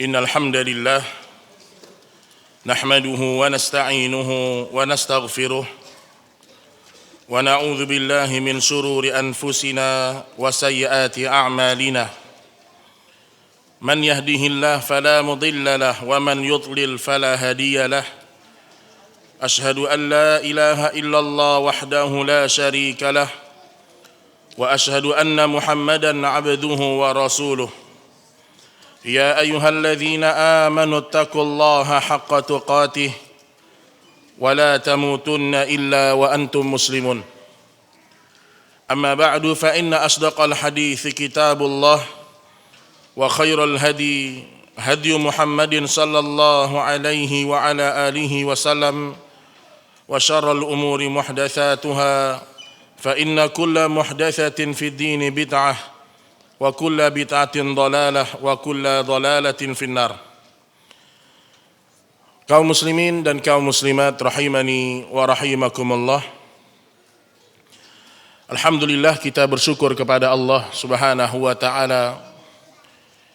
إن الحمد لله نحمده ونستعينه ونستغفره ونعوذ بالله من شرور أنفسنا وسيئات أعمالنا من يهده الله فلا مضل له ومن يضلل فلا هادي له أشهد أن لا إله إلا الله وحده لا شريك له وأشهد أن محمدا عبده ورسوله يا أيها الذين آمنوا اتقوا الله حق تقاته ولا تموتن إلا وأنتم مسلمون أما بعد فإن أصدق الحديث كتاب الله وخير الهدي هدي محمد صلى الله عليه وعلى آله وسلم وشر الأمور محدثاتها فإن كل محدثة في الدين بدعة وكل بدعة ضلالة وكل ضلالة في النار. Kaum muslimin dan kaum muslimat rahimani wa rahimakumullah. Alhamdulillah, kita bersyukur kepada Allah Subhanahu wa taala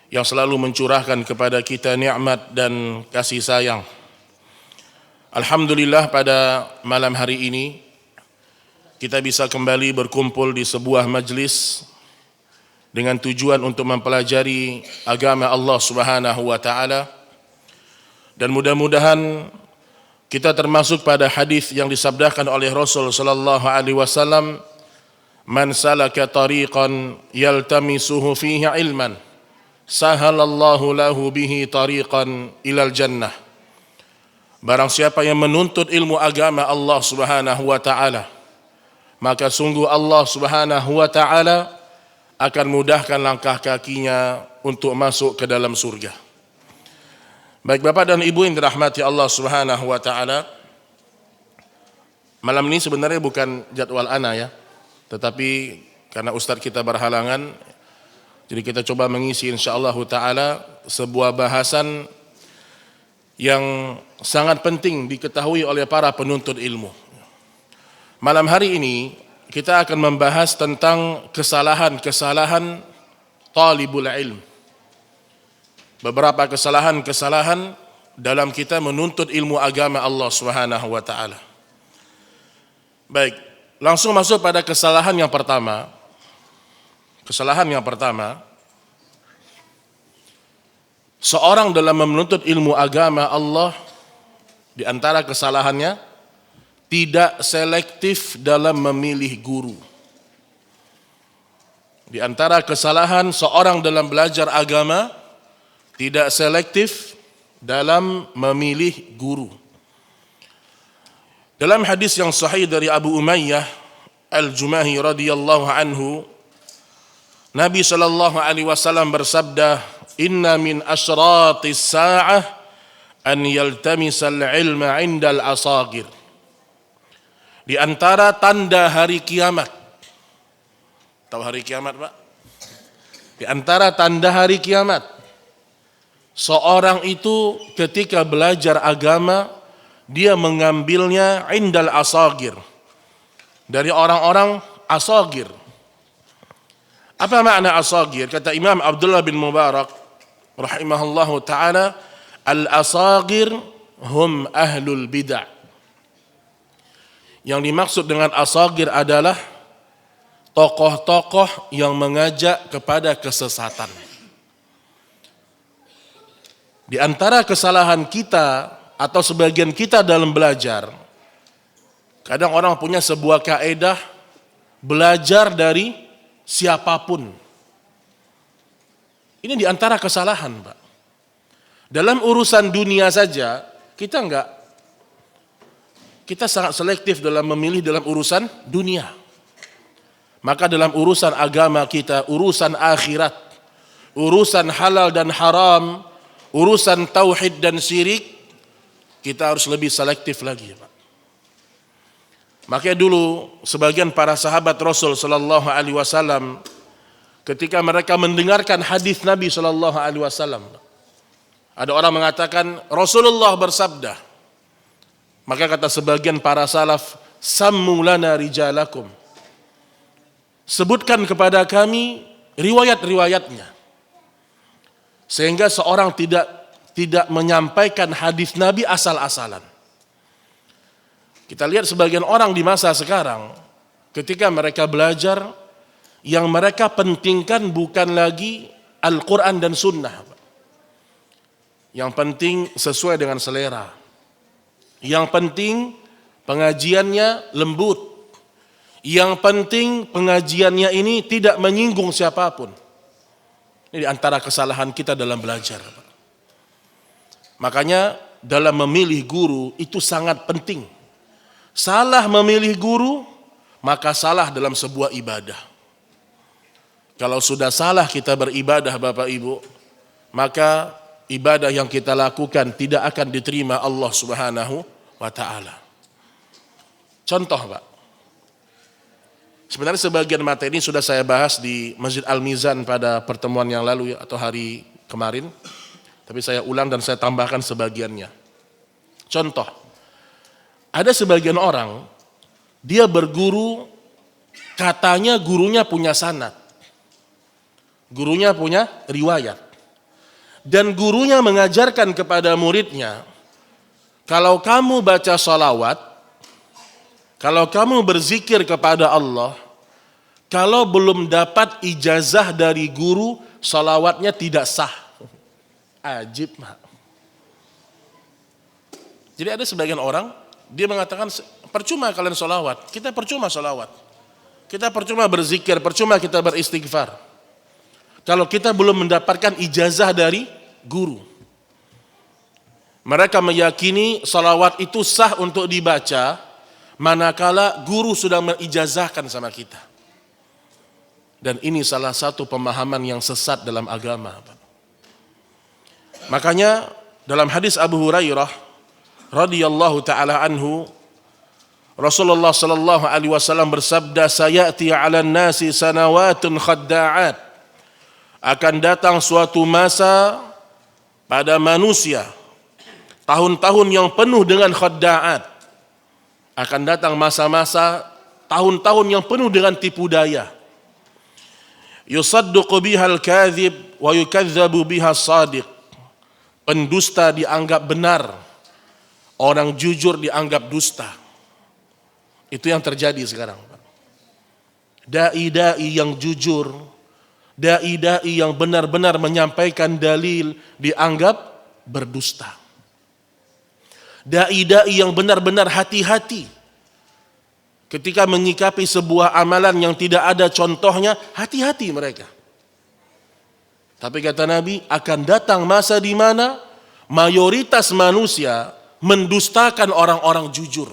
yang selalu mencurahkan kepada kita nikmat dan kasih sayang. Alhamdulillah, pada malam hari ini kita bisa kembali berkumpul di sebuah majlis dengan tujuan untuk mempelajari agama Allah Subhanahu wa taala, dan mudah-mudahan kita termasuk pada hadis yang disabdakan oleh Rasul sallallahu alaihi wasallam, man salaka tariqan yaltamisuhu fihi ilman sahalallahu lahu bihi tariqan ilal jannah. Barang siapa yang menuntut ilmu agama Allah Subhanahu wa taala, maka sungguh Allah Subhanahu wa taala akan mudahkan langkah kakinya untuk masuk ke dalam surga. Baik Bapak dan Ibu yang dirahmati Allah Subhanahu wa taala, malam ini sebenarnya bukan jadwal ana ya, tetapi karena ustadz kita berhalangan, jadi kita coba mengisi insyaallah taala sebuah bahasan yang sangat penting diketahui oleh para penuntut ilmu. Malam hari ini kita akan membahas tentang kesalahan-kesalahan talibul ilm. Beberapa kesalahan-kesalahan dalam kita menuntut ilmu agama Allah Subhanahu wa taala. Baik, langsung masuk pada kesalahan yang pertama. Kesalahan yang pertama, seorang dalam menuntut ilmu agama Allah, di antara kesalahannya tidak selektif dalam memilih guru. Di antara kesalahan seorang dalam belajar agama, tidak selektif dalam memilih guru. Dalam hadis yang sahih dari Abu Umayyah Al-Jumahi radhiyallahu anhu, Nabi sallallahu alaihi wasallam bersabda, "Inna min asyratis sa'ah an yaltamisal ilma 'indal asagir." Di antara tanda hari kiamat. Tahu hari kiamat, Pak? Di antara tanda hari kiamat, seorang itu ketika belajar agama, dia mengambilnya indal asagir, dari orang-orang asagir. Apa makna asagir? Kata Imam Abdullah bin Mubarak rahimahullahu ta'ala, al-asagir hum ahlul bid'ah. Yang dimaksud dengan asagir adalah tokoh-tokoh yang mengajak kepada kesesatan. Di antara kesalahan kita atau sebagian kita dalam belajar, kadang orang punya sebuah kaidah, belajar dari siapapun. Ini di antara kesalahan, Pak. Dalam urusan dunia saja, kita sangat selektif dalam memilih dalam urusan dunia. Maka dalam urusan agama kita, urusan akhirat, urusan halal dan haram, urusan tauhid dan syirik, kita harus lebih selektif lagi, Pak. Makanya dulu sebagian para sahabat Rasul sallallahu alaihi wasallam, ketika mereka mendengarkan hadis Nabi sallallahu alaihi wasallam, ada orang mengatakan Rasulullah bersabda. Maka kata sebagian para salaf, sammu lana rijalakum, sebutkan kepada kami riwayat-riwayatnya. Sehingga seorang tidak tidak menyampaikan hadis Nabi asal-asalan. Kita lihat sebagian orang di masa sekarang, ketika mereka belajar, yang mereka pentingkan bukan lagi Al-Quran dan Sunnah. Yang penting sesuai dengan selera. Yang penting pengajiannya lembut. Yang penting pengajiannya ini tidak menyinggung siapapun. Ini di antara kesalahan kita dalam belajar. Makanya dalam memilih guru itu sangat penting. Salah memilih guru, maka salah dalam sebuah ibadah. Kalau sudah salah kita beribadah Bapak Ibu, maka ibadah yang kita lakukan tidak akan diterima Allah Subhanahu wa ta'ala. Contoh Pak, sebenarnya sebagian materi sudah saya bahas di Masjid Al-Mizan pada pertemuan yang lalu atau hari kemarin, tapi saya ulang dan saya tambahkan sebagiannya. Contoh, ada sebagian orang, dia berguru, katanya gurunya punya sanad, gurunya punya riwayat, dan gurunya mengajarkan kepada muridnya, kalau kamu baca sholawat, kalau kamu berzikir kepada Allah, kalau belum dapat ijazah dari guru, sholawatnya tidak sah. Ajib, Mak. Jadi ada sebagian orang, dia mengatakan, percuma kalian sholawat, kita percuma sholawat. Kita percuma berzikir, percuma kita beristighfar. Kalau kita belum mendapatkan ijazah dari guru. Mereka meyakini sholawat itu sah untuk dibaca, manakala guru sudah mengijazahkan sama kita. Dan ini salah satu pemahaman yang sesat dalam agama. Makanya dalam hadis Abu Hurairah radhiyallahu taala anhu, Rasulullah sallallahu alaihi wasallam bersabda, sayati 'alan nasi sanawatun khadda'at. Akan datang suatu masa pada manusia, tahun-tahun yang penuh dengan khadda'at. Akan datang masa-masa, tahun-tahun yang penuh dengan tipu daya. Yusadduqu bihal kadhib wa yukadzabu bihas sadiq. Pendusta dianggap benar, orang jujur dianggap dusta. Itu yang terjadi sekarang. Dai-dai yang jujur, dai-dai yang benar-benar menyampaikan dalil dianggap berdusta. Dai-dai yang benar-benar hati-hati ketika menyikapi sebuah amalan yang tidak ada contohnya, hati-hati mereka. Tapi kata Nabi, akan datang masa di mana mayoritas manusia mendustakan orang-orang jujur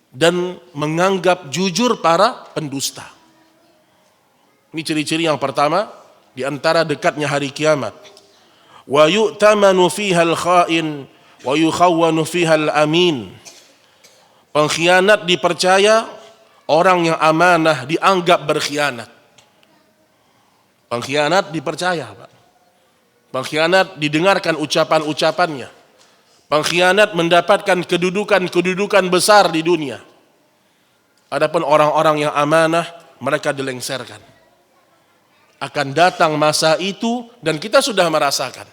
dan menganggap jujur para pendusta. Ini ciri-ciri yang pertama di antara dekatnya hari kiamat. Wa yu'tamanu fiha al-kha'in wa yukhawwanu fiha al-amin. Pengkhianat dipercaya, orang yang amanah dianggap berkhianat. Pengkhianat dipercaya, Pak. Pengkhianat didengarkan ucapan-ucapannya. Pengkhianat mendapatkan kedudukan-kedudukan besar di dunia. Adapun orang-orang yang amanah, mereka dilengserkan. Akan datang masa itu dan kita sudah merasakan.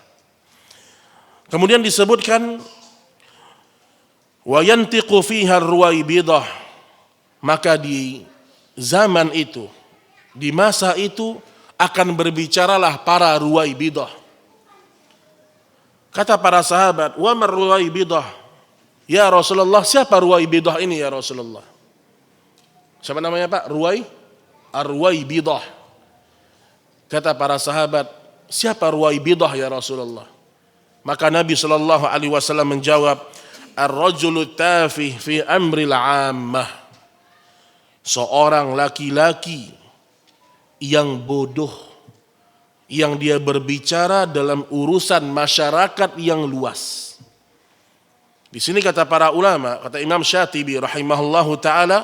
Kemudian disebutkan wa yantiqu fiha ar-ruwaibidah, maka di zaman itu, di masa itu akan berbicaralah para ruwaibidah. Kata para sahabat, wa mar ruwaibidah? Ya Rasulullah, siapa ruwaibidah ini ya Rasulullah? Siapa namanya Pak? Ar-ruwaibidah. Kata para sahabat, siapa ruwaibidah ya Rasulullah? Maka Nabi sallallahu alaihi wasallam menjawab, ar-rajulu tafih fi amril 'ammah. Seorang laki-laki yang bodoh, yang dia berbicara dalam urusan masyarakat yang luas. Di sini kata para ulama, kata Imam Syatibi rahimahullahu taala,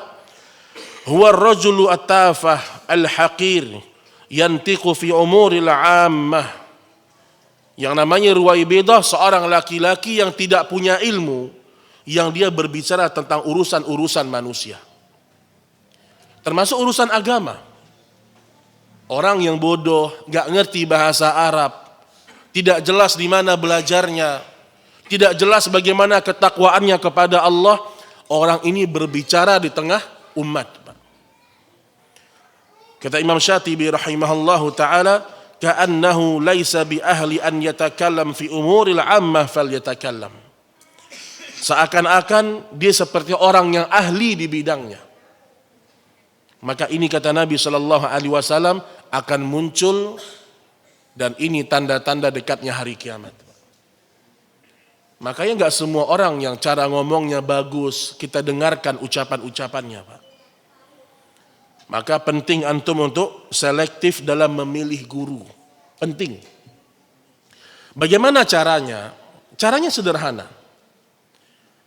huwa ar-rajulu at-tafah al-haqir yantiqu fi umuril 'ammah. Yang namanya ruwaibidah, seorang laki-laki yang tidak punya ilmu, yang dia berbicara tentang urusan-urusan manusia, termasuk urusan agama. Orang yang bodoh, gak ngerti bahasa Arab, tidak jelas di mana belajarnya, tidak jelas bagaimana ketakwaannya kepada Allah, orang ini berbicara di tengah umat. Kata Imam Syatibi rahimahullahu ta'ala, ka'annahu laisa bi ahli an yatakallam fi umuril ammah falyatakallam. Seakan-akan dia seperti orang yang ahli di bidangnya. Maka ini kata Nabi sallallahu alaihi wasallam akan muncul, dan ini tanda-tanda dekatnya hari kiamat. Makanya enggak semua orang yang cara ngomongnya bagus kita dengarkan ucapan-ucapannya, Pak. Maka penting antum untuk selektif dalam memilih guru. Penting. Bagaimana caranya? Caranya sederhana.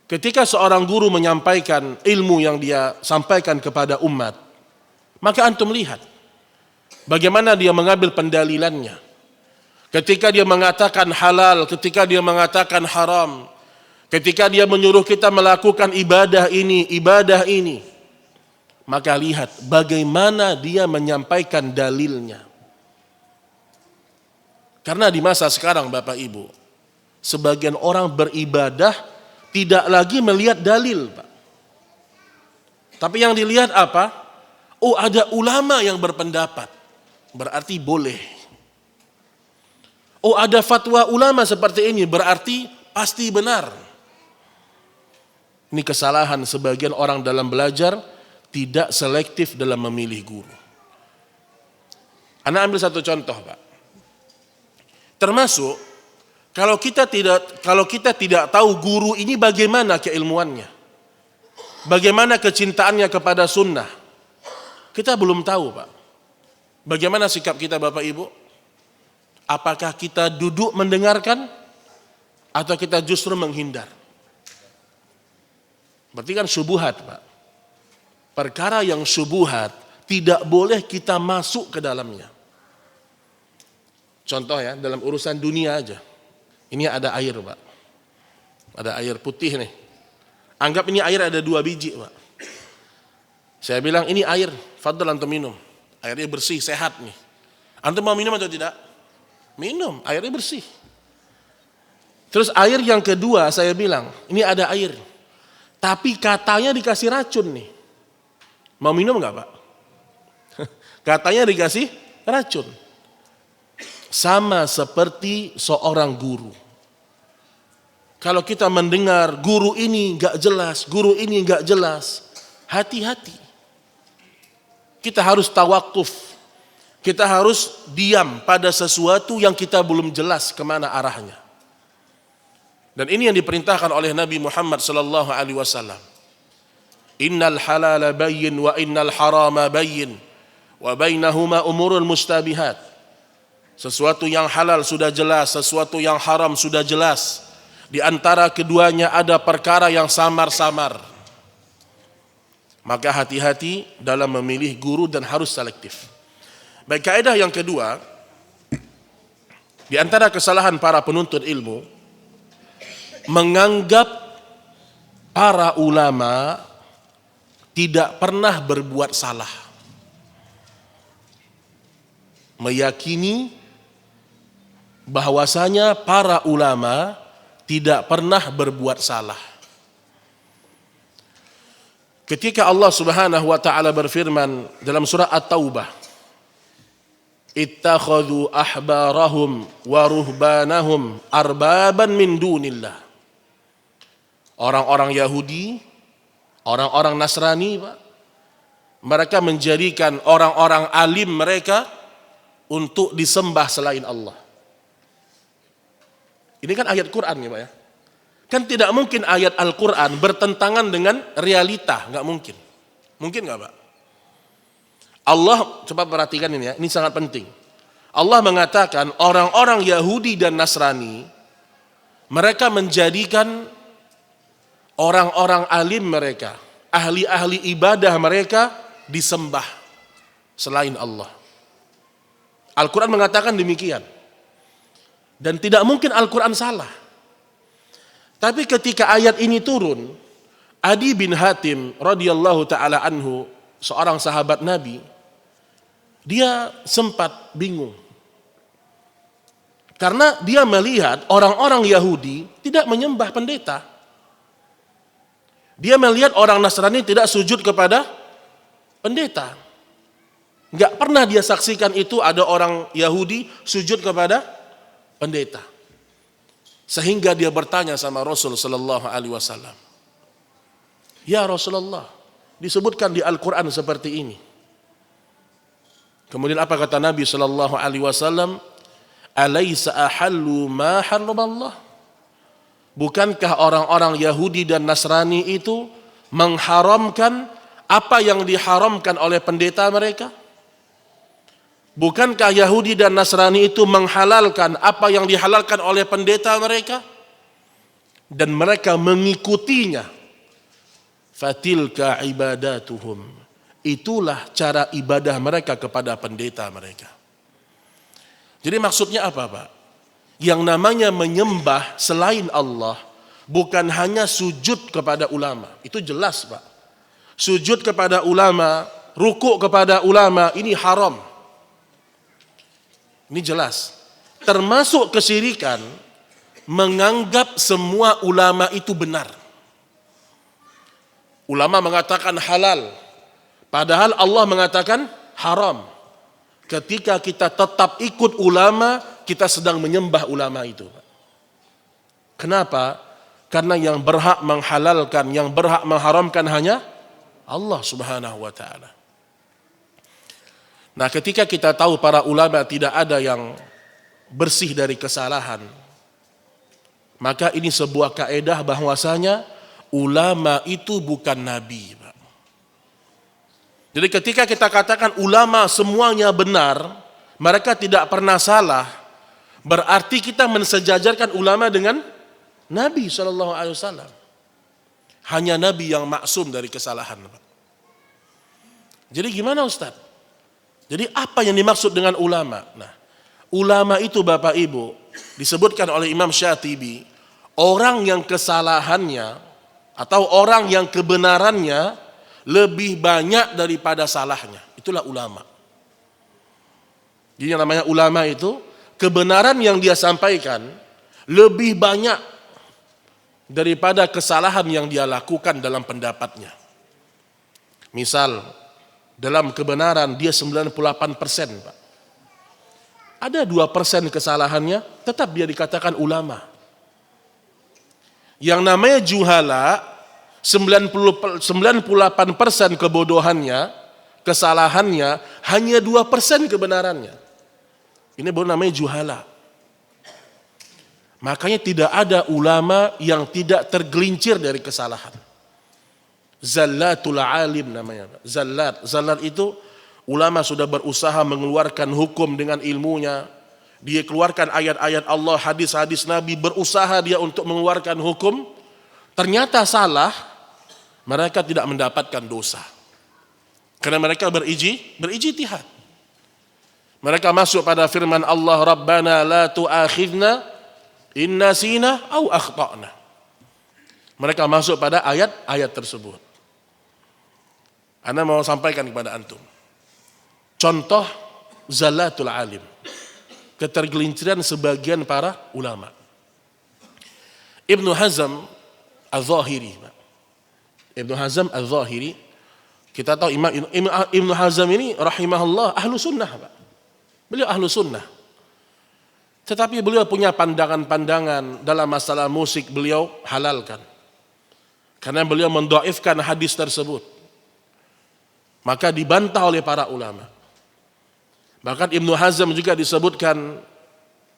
Ketika seorang guru menyampaikan ilmu yang dia sampaikan kepada umat, maka antum lihat bagaimana dia mengambil pendalilannya. Ketika dia mengatakan halal, ketika dia mengatakan haram, ketika dia menyuruh kita melakukan ibadah ini, maka lihat bagaimana dia menyampaikan dalilnya. Karena di masa sekarang Bapak Ibu, sebagian orang beribadah tidak lagi melihat dalil, Pak. Tapi yang dilihat apa? Oh, ada ulama yang berpendapat, berarti boleh. Oh, ada fatwa ulama seperti ini, berarti pasti benar. Ini kesalahan sebagian orang dalam belajar, tidak selektif dalam memilih guru. Ana ambil satu contoh, Pak. Termasuk kalau kita tidak tahu guru ini bagaimana keilmuannya, bagaimana kecintaannya kepada sunnah, kita belum tahu, Pak. Bagaimana sikap kita, Bapak Ibu? Apakah kita duduk mendengarkan atau kita justru menghindar? Berarti kan syubhat, Pak. Perkara yang syubhat tidak boleh kita masuk ke dalamnya. Contoh ya, dalam urusan dunia aja. Ini ada air, Pak. Ada air putih nih. Anggap ini air ada 2 biji, Pak. Saya bilang ini air, fadhal antum minum. Airnya bersih, sehat nih. Antum mau minum atau tidak? Minum, airnya bersih. Terus air yang kedua saya bilang, ini ada air. Tapi katanya dikasih racun nih. Mau minum enggak, Pak? Katanya dikasih racun. Sama seperti seorang guru. Kalau kita mendengar guru ini enggak jelas, guru ini enggak jelas, hati-hati. Kita harus tawakuf. Kita harus diam pada sesuatu yang kita belum jelas kemana arahnya. Dan ini yang diperintahkan oleh Nabi Muhammad sallallahu alaihi wasallam. Innal halala bayyin wa innal harama bayyin wa bainahuma umurul mustabihat. Sesuatu yang halal sudah jelas, sesuatu yang haram sudah jelas. Di antara keduanya ada perkara yang samar-samar. Maka hati-hati dalam memilih guru dan harus selektif. Baik, kaidah yang kedua, di antara kesalahan para penuntut ilmu, menganggap para ulama tidak pernah berbuat salah. Meyakini bahwasanya para ulama tidak pernah berbuat salah. Ketika Allah Subhanahu wa taala berfirman dalam surah At-Taubah, ittakhadhu ahbarahum wa ruhbanahum arbaban min dunillah. Orang-orang Yahudi, orang-orang Nasrani, Pak, mereka menjadikan orang-orang alim mereka untuk disembah selain Allah. Ini kan ayat Quran ya, Pak ya. Kan tidak mungkin ayat Al-Quran bertentangan dengan realita, nggak mungkin. Mungkin nggak, Pak? Allah, coba perhatikan ini ya, ini sangat penting. Allah mengatakan orang-orang Yahudi dan Nasrani, mereka menjadikan orang-orang alim mereka, ahli-ahli ibadah mereka disembah selain Allah. Al-Quran mengatakan demikian. Dan tidak mungkin Al-Quran salah. Tapi ketika ayat ini turun, Adi bin Hatim radhiyallahu taala anhu, seorang sahabat Nabi, dia sempat bingung. Karena dia melihat orang-orang Yahudi tidak menyembah pendeta. Dia melihat orang Nasrani tidak sujud kepada pendeta. Enggak pernah dia saksikan itu ada orang Yahudi sujud kepada pendeta. Sehingga dia bertanya sama Rasul sallallahu alaihi wasallam. Ya Rasulullah, disebutkan di Al-Qur'an seperti ini. Kemudian apa kata Nabi sallallahu alaihi wasallam? Alaysa ahallu ma harramallah? Bukankah orang-orang Yahudi dan Nasrani itu mengharamkan apa yang diharamkan oleh pendeta mereka? Bukankah Yahudi dan Nasrani itu menghalalkan apa yang dihalalkan oleh pendeta mereka? Dan mereka mengikutinya. Fatilka ibadatuhum. Itulah cara ibadah mereka kepada pendeta mereka. Jadi maksudnya apa, Pak? Yang namanya menyembah selain Allah bukan hanya sujud kepada ulama. Itu jelas, Pak. Sujud kepada ulama, rukuk kepada ulama, ini haram. Ini jelas. Termasuk kesyirikan menganggap semua ulama itu benar. Ulama mengatakan halal, padahal Allah mengatakan haram. Ketika kita tetap ikut ulama, kita sedang menyembah ulama itu. Kenapa? Karena yang berhak menghalalkan, yang berhak mengharamkan hanya Allah Subhanahu wa taala. Nah, ketika kita tahu para ulama tidak ada yang bersih dari kesalahan, maka ini sebuah kaedah bahwasanya ulama itu bukan nabi. Jadi ketika kita katakan ulama semuanya benar, mereka tidak pernah salah, berarti kita mensejajarkan ulama dengan Nabi SAW. Hanya Nabi yang maksum dari kesalahan. Jadi gimana Ustaz? Jadi apa yang dimaksud dengan ulama? Nah, ulama itu Bapak Ibu disebutkan oleh Imam Syatibi, orang yang kesalahannya atau orang yang kebenarannya lebih banyak daripada salahnya. Itulah ulama. Jadi yang namanya ulama itu, kebenaran yang dia sampaikan lebih banyak daripada kesalahan yang dia lakukan dalam pendapatnya. Misal, dalam kebenaran dia 98%, Pak. Ada 2% kesalahannya, tetap dia dikatakan ulama. Yang namanya juhala, 98% kebodohannya, kesalahannya, hanya 2% kebenarannya. Ini baru namanya juhala. Makanya tidak ada ulama yang tidak tergelincir dari kesalahan. Zallatul alim namanya. Zallat itu ulama sudah berusaha mengeluarkan hukum dengan ilmunya. Dia keluarkan ayat-ayat Allah, hadis-hadis Nabi, berusaha dia untuk mengeluarkan hukum. Ternyata salah, mereka tidak mendapatkan dosa. Karena mereka berijtihad. Mereka masuk pada firman Allah, Rabbana la tu'akhidna in nasina au akhtana. Mereka masuk pada ayat-ayat tersebut. Ana mau sampaikan kepada antum. Contoh zallatul alim. Ketergelinciran sebagian para ulama. Ibnu Hazm Al-Zahiri. Ibnu Hazm Al-Zahiri, kita tahu Ibnu Hazm ini rahimahullah ahlu sunnah, Pak. Beliau ahlu sunnah. Tetapi beliau punya pandangan-pandangan dalam masalah musik, beliau halalkan. Karena beliau mendhaifkan hadis tersebut. Maka dibantah oleh para ulama. Bahkan Ibnu Hazm juga disebutkan,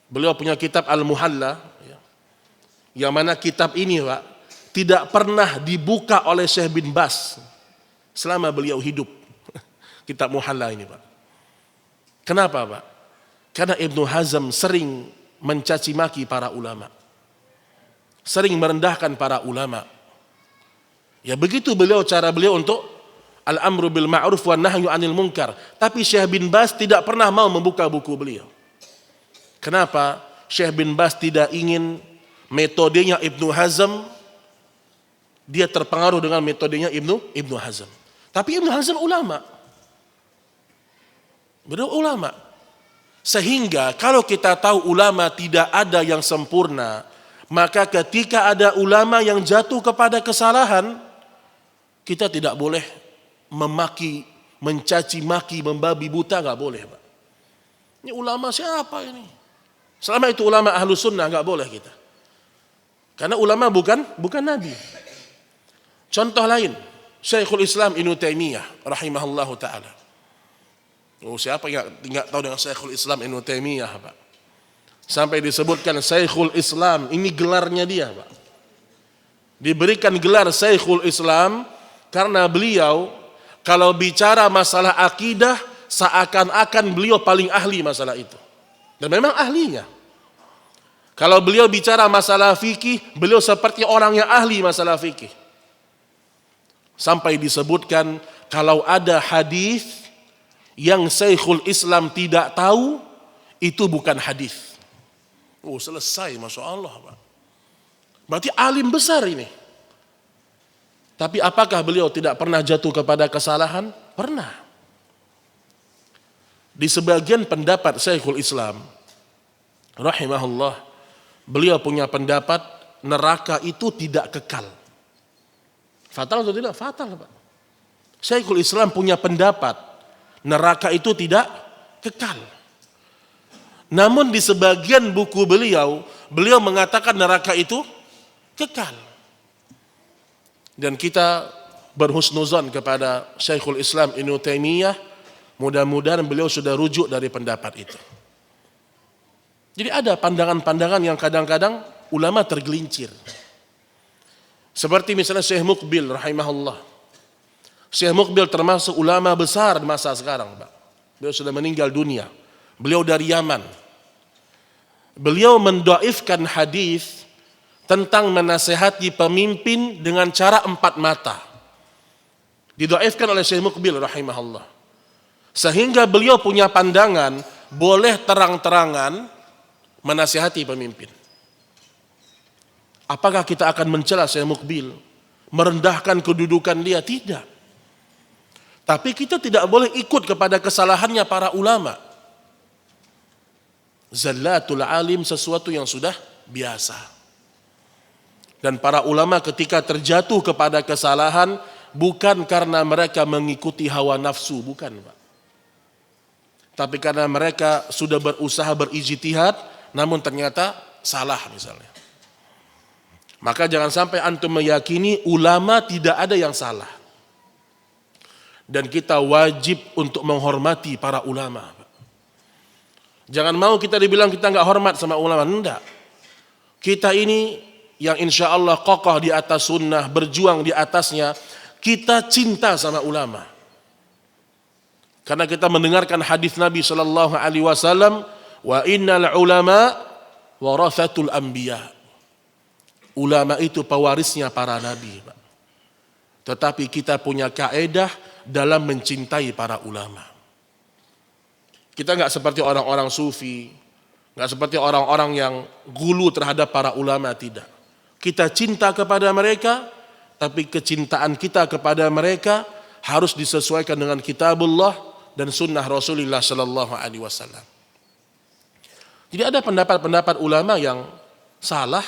beliau punya kitab Al-Muhalla, yang mana kitab ini, Pak, tidak pernah dibuka oleh Syekh bin Baz selama beliau hidup. Kitab Muhalla ini, Pak. Kenapa, Pak? Karena Ibnu Hazm sering mencaci maki para ulama. Sering merendahkan para ulama. Ya begitu cara beliau untuk al-amru bil ma'ruf wa nahyu 'anil munkar. Tapi Syekh bin Baz tidak pernah mau membuka buku beliau. Kenapa? Syekh bin Baz tidak ingin metodenya Ibnu Hazm, dia terpengaruh dengan metodenya Ibnu Hazm. Tapi Ibnu Hazm ulama. Beliau ulama. Sehingga kalau kita tahu ulama tidak ada yang sempurna, maka ketika ada ulama yang jatuh kepada kesalahan, kita tidak boleh memaki, mencaci maki, membabi buta, nggak boleh, Pak. Ini ulama siapa ini? Selama itu ulama ahlu sunnah nggak boleh kita. Karena ulama bukan nabi. Contoh lain, Syekhul Islam Ibnu Taimiyah rahimahullahu taala. Oh, siapa yang nggak tahu dengan Syekhul Islam Ibnu Taimiyah, Pak? Sampai disebutkan Syekhul Islam, ini gelarnya dia, Pak. Diberikan gelar Syekhul Islam karena beliau kalau bicara masalah akidah seakan-akan beliau paling ahli masalah itu. Dan memang ahlinya. Kalau beliau bicara masalah fikih, beliau seperti orang yang ahli masalah fikih. Sampai disebutkan kalau ada hadis yang Syekhul Islam tidak tahu, itu bukan hadis. Oh, selesai, Masya Allah, Pak. Berarti alim besar ini. Tapi apakah beliau tidak pernah jatuh kepada kesalahan? Pernah. Di sebagian pendapat Syekhul Islam rahimahullah, beliau punya pendapat neraka itu tidak kekal. Fatal atau tidak? Fatal, Pak. Syekhul Islam punya pendapat neraka itu tidak kekal. Namun di sebagian buku beliau mengatakan neraka itu kekal. Dan kita berhusnuzan kepada Syekhul Islam Ibnu Taimiyah, mudah-mudahan beliau sudah rujuk dari pendapat itu. Jadi ada pandangan-pandangan yang kadang-kadang ulama tergelincir. Seperti misalnya Syekh Muqbil rahimahullah. Syekh Muqbil termasuk ulama besar di masa sekarang, Pak. Beliau sudah meninggal dunia. Beliau dari Yaman. Beliau mendoifkan hadis tentang menasehati pemimpin dengan cara 4 mata. Didoifkan oleh Syekh Muqbil rahimahullah. Sehingga beliau punya pandangan boleh terang-terangan menasihati pemimpin. Apakah kita akan mencela Syekh Muqbil, merendahkan kedudukan dia? Tidak. Tapi kita tidak boleh ikut kepada kesalahannya para ulama. Zallatul alim sesuatu yang sudah biasa. Dan para ulama ketika terjatuh kepada kesalahan bukan karena mereka mengikuti hawa nafsu, bukan, Pak. Tapi karena mereka sudah berusaha berijtihad, namun ternyata salah misalnya. Maka jangan sampai antum meyakini ulama tidak ada yang salah. Dan kita wajib untuk menghormati para ulama. Jangan mau kita dibilang kita nggak hormat sama ulama, enggak. Kita ini yang insya Allah kokoh di atas sunnah, berjuang di atasnya, kita cinta sama ulama. Karena kita mendengarkan hadis Nabi Shallallahu Alaihi Wasallam, wa innal ulama warathatul anbiya. Ulama itu pewarisnya para nabi. Tetapi kita punya kaedah dalam mencintai para ulama. Kita nggak seperti orang-orang sufi, nggak seperti orang-orang yang gulu terhadap para ulama, tidak. Kita cinta kepada mereka, tapi kecintaan kita kepada mereka harus disesuaikan dengan kitabullah dan sunnah Rasulullah Sallallahu Alaihi Wasallam. Jadi ada pendapat-pendapat ulama yang salah,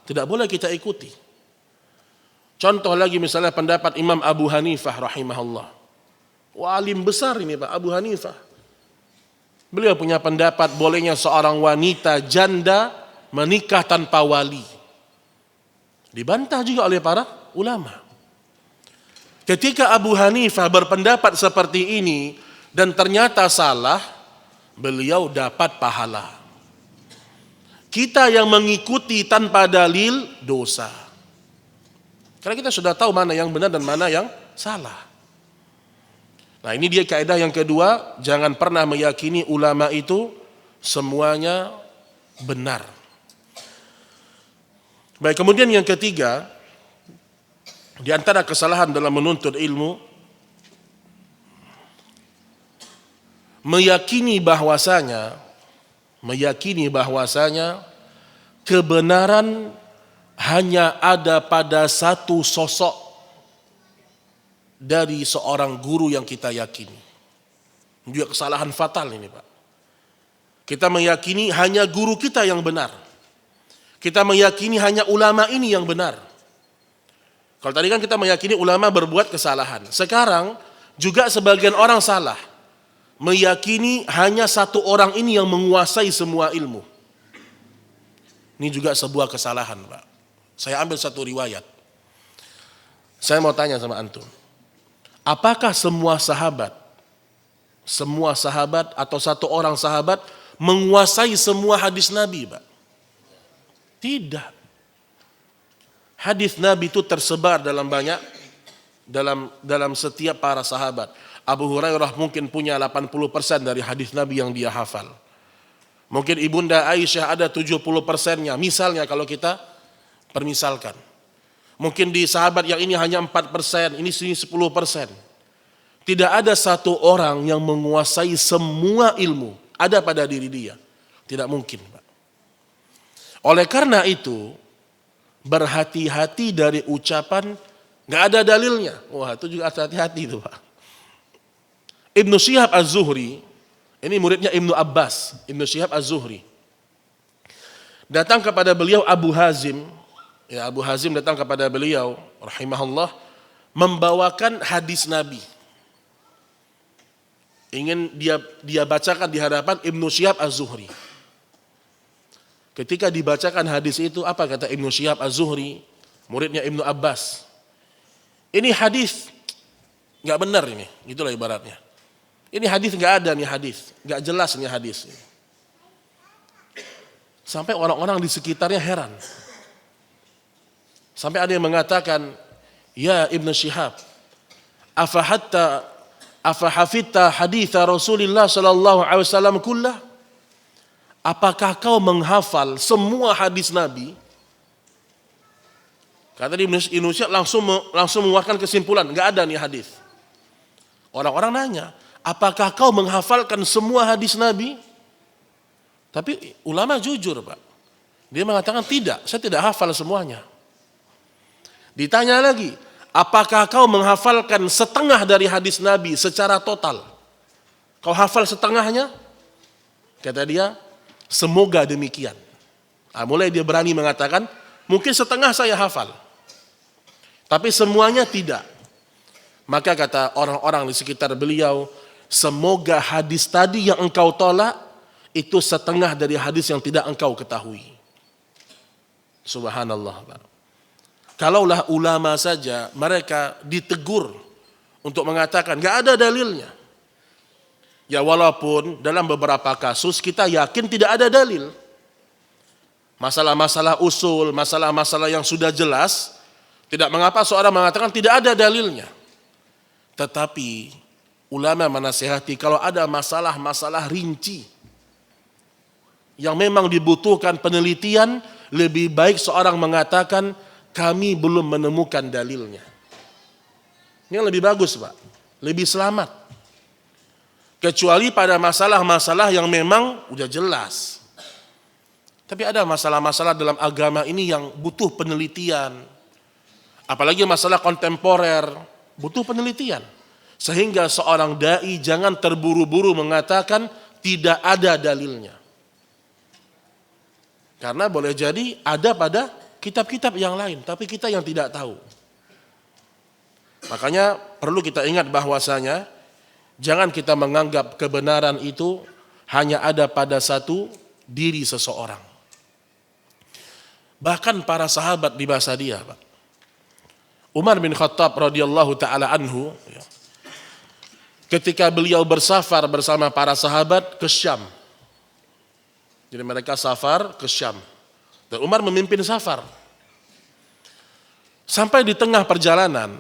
tidak boleh kita ikuti. Contoh lagi misalnya pendapat Imam Abu Hanifah rahimahullah. Alim besar ini, Pak, Abu Hanifah. Beliau punya pendapat bolehnya seorang wanita janda menikah tanpa wali. Dibantah juga oleh para ulama. Ketika Abu Hanifah berpendapat seperti ini dan ternyata salah, beliau dapat pahala. Kita yang mengikuti tanpa dalil dosa. Karena kita sudah tahu mana yang benar dan mana yang salah. Nah, ini dia kaidah yang kedua, jangan pernah meyakini ulama itu semuanya benar. Baik, kemudian yang ketiga, di antara kesalahan dalam menuntut ilmu, meyakini bahwasanya kebenaran hanya ada pada satu sosok dari seorang guru yang kita yakini. Juga kesalahan fatal ini, Pak. Kita meyakini hanya guru kita yang benar. Kita meyakini hanya ulama ini yang benar. Kalau tadi kan kita meyakini ulama berbuat kesalahan. Sekarang juga sebagian orang salah. Meyakini hanya satu orang ini yang menguasai semua ilmu. Ini juga sebuah kesalahan, Pak. Saya ambil satu riwayat. Saya mau tanya sama antum. Apakah semua sahabat atau satu orang sahabat menguasai semua hadis Nabi, Pak? Tidak. Hadis Nabi itu tersebar dalam banyak dalam setiap para sahabat. Abu Hurairah mungkin punya 80% dari hadis Nabi yang dia hafal. Mungkin Ibunda Aisyah ada 70%-nya. Misalnya kalau kita permisalkan. Mungkin di sahabat yang ini hanya 4%, ini 10%. Tidak ada satu orang yang menguasai semua ilmu ada pada diri dia. Tidak mungkin, Pak. Oleh karena itu, berhati-hati dari ucapan nggak ada dalilnya. Wah, itu juga hati-hati itu, Pak. Ibnu Syihab Az-Zuhri, ini muridnya Ibnu Abbas, Ibnu Syihab Az-Zuhri. Datang kepada beliau Abu Hazim, ya Abu Hazim datang kepada beliau, rahimahullah, membawakan hadis Nabi. Ingin dia bacakan di hadapan Ibnu Syihab Az-Zuhri. Ketika dibacakan hadis itu, apa kata Ibnu Syihab Az-Zuhri, muridnya Ibnu Abbas? Ini hadis nggak benar ini, gitulah ibaratnya. Ini hadis nggak ada nih hadis, nggak jelas nih hadis. Sampai orang-orang di sekitarnya heran. Sampai ada yang mengatakan, ya Ibnu Syihab, afahafidta haditha Rasulullah sallallahu alaihi wasallam kullah? Apakah kau menghafal semua hadis Nabi? Kata Ibnu Syihab langsung mengeluarkan kesimpulan, nggak ada nih hadis. Orang-orang nanya, apakah kau menghafalkan semua hadis Nabi? Tapi ulama jujur, Pak. Dia mengatakan tidak, saya tidak hafal semuanya. Ditanya lagi, apakah kau menghafalkan setengah dari hadis Nabi secara total? Kau hafal setengahnya? Kata dia, semoga demikian. Nah, mulai dia berani mengatakan, mungkin setengah saya hafal. Tapi semuanya tidak. Maka kata orang-orang di sekitar beliau, semoga hadis tadi yang engkau tolak, itu setengah dari hadis yang tidak engkau ketahui. Subhanallah. Kalaulah ulama saja, mereka ditegur untuk mengatakan, gak ada dalilnya. Ya walaupun dalam beberapa kasus kita yakin tidak ada dalil. Masalah-masalah usul, masalah-masalah yang sudah jelas, tidak mengapa seorang mengatakan tidak ada dalilnya. Tetapi ulama menasihati kalau ada masalah-masalah rinci yang memang dibutuhkan penelitian, lebih baik seorang mengatakan kami belum menemukan dalilnya. Ini yang lebih bagus, Pak. Lebih selamat. Kecuali pada masalah-masalah yang memang udah jelas. Tapi ada masalah-masalah dalam agama ini yang butuh penelitian. Apalagi masalah kontemporer, butuh penelitian. Sehingga seorang dai jangan terburu-buru mengatakan tidak ada dalilnya. Karena boleh jadi ada pada kitab-kitab yang lain, tapi kita yang tidak tahu. Makanya perlu kita ingat bahwasanya jangan kita menganggap kebenaran itu hanya ada pada satu diri seseorang. Bahkan para sahabat di masa dia, Pak. Umar bin Khattab radhiyallahu taala anhu, ketika beliau bersafar bersama para sahabat ke Syam. Jadi mereka safar ke Syam. Dan Umar memimpin safar. Sampai di tengah perjalanan,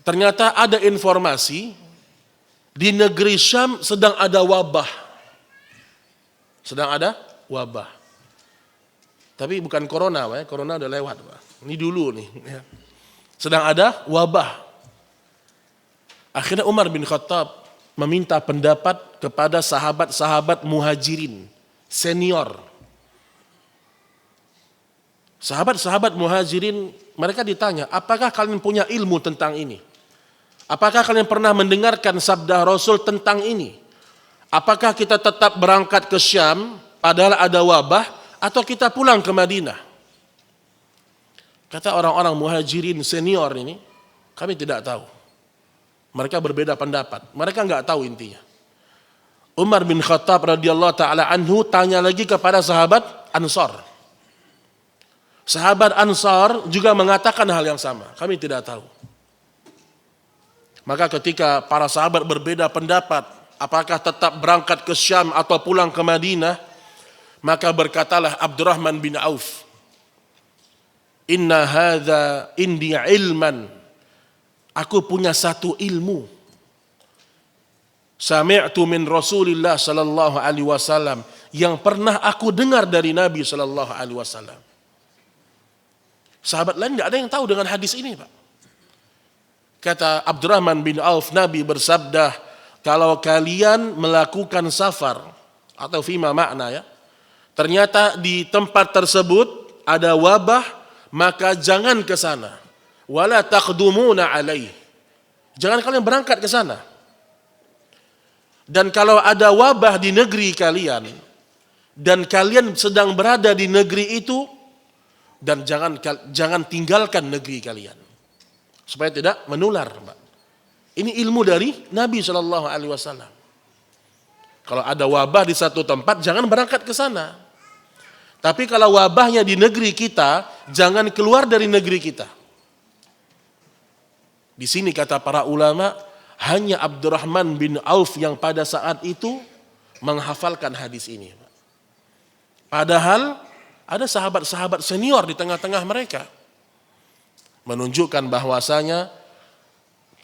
ternyata ada informasi di negeri Syam sedang ada wabah. Sedang ada wabah. Tapi bukan corona, Pak. Corona udah lewat, Pak. Ini dulu nih. Sedang ada wabah. Akhirnya Umar bin Khattab meminta pendapat kepada sahabat-sahabat muhajirin senior. Sahabat-sahabat muhajirin, mereka ditanya, apakah kalian punya ilmu tentang ini? Apakah kalian pernah mendengarkan sabda Rasul tentang ini? Apakah kita tetap berangkat ke Syam padahal ada wabah, atau kita pulang ke Madinah? Kata orang-orang muhajirin senior ini, kami tidak tahu. Mereka berbeda pendapat. Mereka nggak tahu intinya. Umar bin Khattab radhiyallahu taala anhu tanya lagi kepada sahabat Ansar. Sahabat Ansar juga mengatakan hal yang sama. Kami tidak tahu. Maka ketika para sahabat berbeda pendapat, apakah tetap berangkat ke Syam atau pulang ke Madinah, maka berkatalah Abdurrahman bin Auf, "Inna hadza indi ilman." Aku punya satu ilmu. Sami'tu min Rasulillah sallallahu alaihi wasallam, yang pernah aku dengar dari Nabi sallallahu alaihi wasallam. Sahabat lain tidak ada yang tahu dengan hadis ini, Pak. Kata Abdurrahman bin Auf, Nabi bersabda, kalau kalian melakukan safar, atau fima makna ya, ternyata di tempat tersebut ada wabah, maka jangan ke sana. Wala taqdumuna alaih. Jangan kalian berangkat ke sana. Dan kalau ada wabah di negeri kalian, dan kalian sedang berada di negeri itu, dan jangan tinggalkan negeri kalian, supaya tidak menular. Ini ilmu dari Nabi Shallallahu Alaihi Wasallam. Kalau ada wabah di satu tempat, jangan berangkat ke sana. Tapi kalau wabahnya di negeri kita, jangan keluar dari negeri kita. Di sini kata para ulama, hanya Abdurrahman bin Auf yang pada saat itu menghafalkan hadis ini. Padahal ada sahabat-sahabat senior di tengah-tengah mereka. Menunjukkan bahwasanya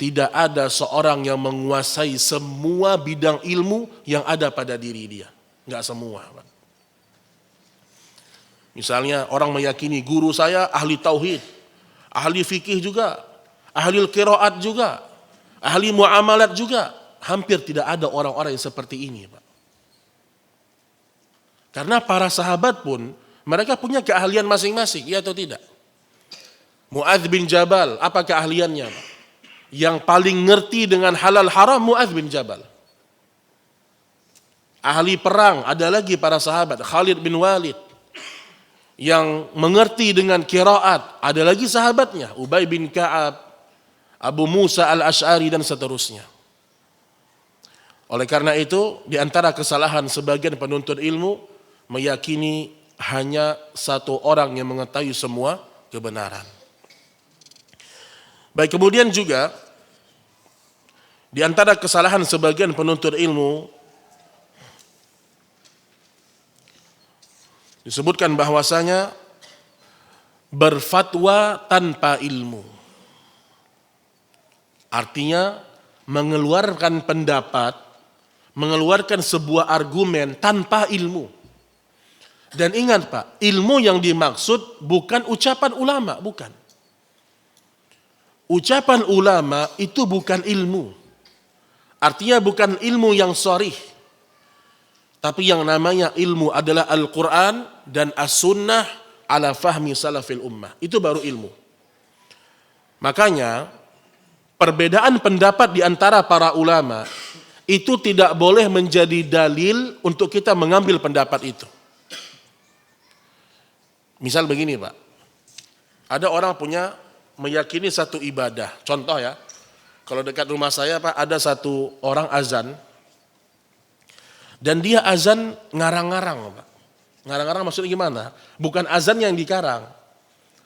tidak ada seorang yang menguasai semua bidang ilmu yang ada pada diri dia. Enggak semua. Misalnya orang meyakini guru saya ahli tauhid, ahli fikih juga, ahli qiraat juga, ahli muamalat juga. Hampir tidak ada orang-orang yang seperti ini, Pak. Karena para sahabat pun mereka punya keahlian masing-masing, ya atau tidak? Mu'adz bin Jabal, apa keahliannya, Pak? Yang paling ngerti dengan halal haram Mu'adz bin Jabal. Ahli perang, ada lagi para sahabat, Khalid bin Walid. Yang mengerti dengan qiraat, ada lagi sahabatnya, Ubay bin Ka'ab, Abu Musa al-Ash'ari, dan seterusnya. Oleh karena itu, di antara kesalahan sebagian penuntut ilmu, meyakini hanya satu orang yang mengetahui semua kebenaran. Baik, kemudian juga, di antara kesalahan sebagian penuntut ilmu, disebutkan bahwasanya berfatwa tanpa ilmu. Artinya mengeluarkan pendapat, mengeluarkan sebuah argumen tanpa ilmu. Dan ingat Pak, ilmu yang dimaksud bukan ucapan ulama, bukan. Ucapan ulama itu bukan ilmu. Artinya bukan ilmu yang sharih. Tapi yang namanya ilmu adalah Al-Quran dan As-Sunnah ala fahmi salafil ummah. Itu baru ilmu. Makanya perbedaan pendapat di antara para ulama itu tidak boleh menjadi dalil untuk kita mengambil pendapat itu. Misal begini Pak, ada orang meyakini satu ibadah. Contoh ya, kalau dekat rumah saya Pak, ada satu orang azan, dan dia azan ngarang-ngarang Pak. Ngarang-ngarang maksudnya gimana? Bukan azan yang dikarang.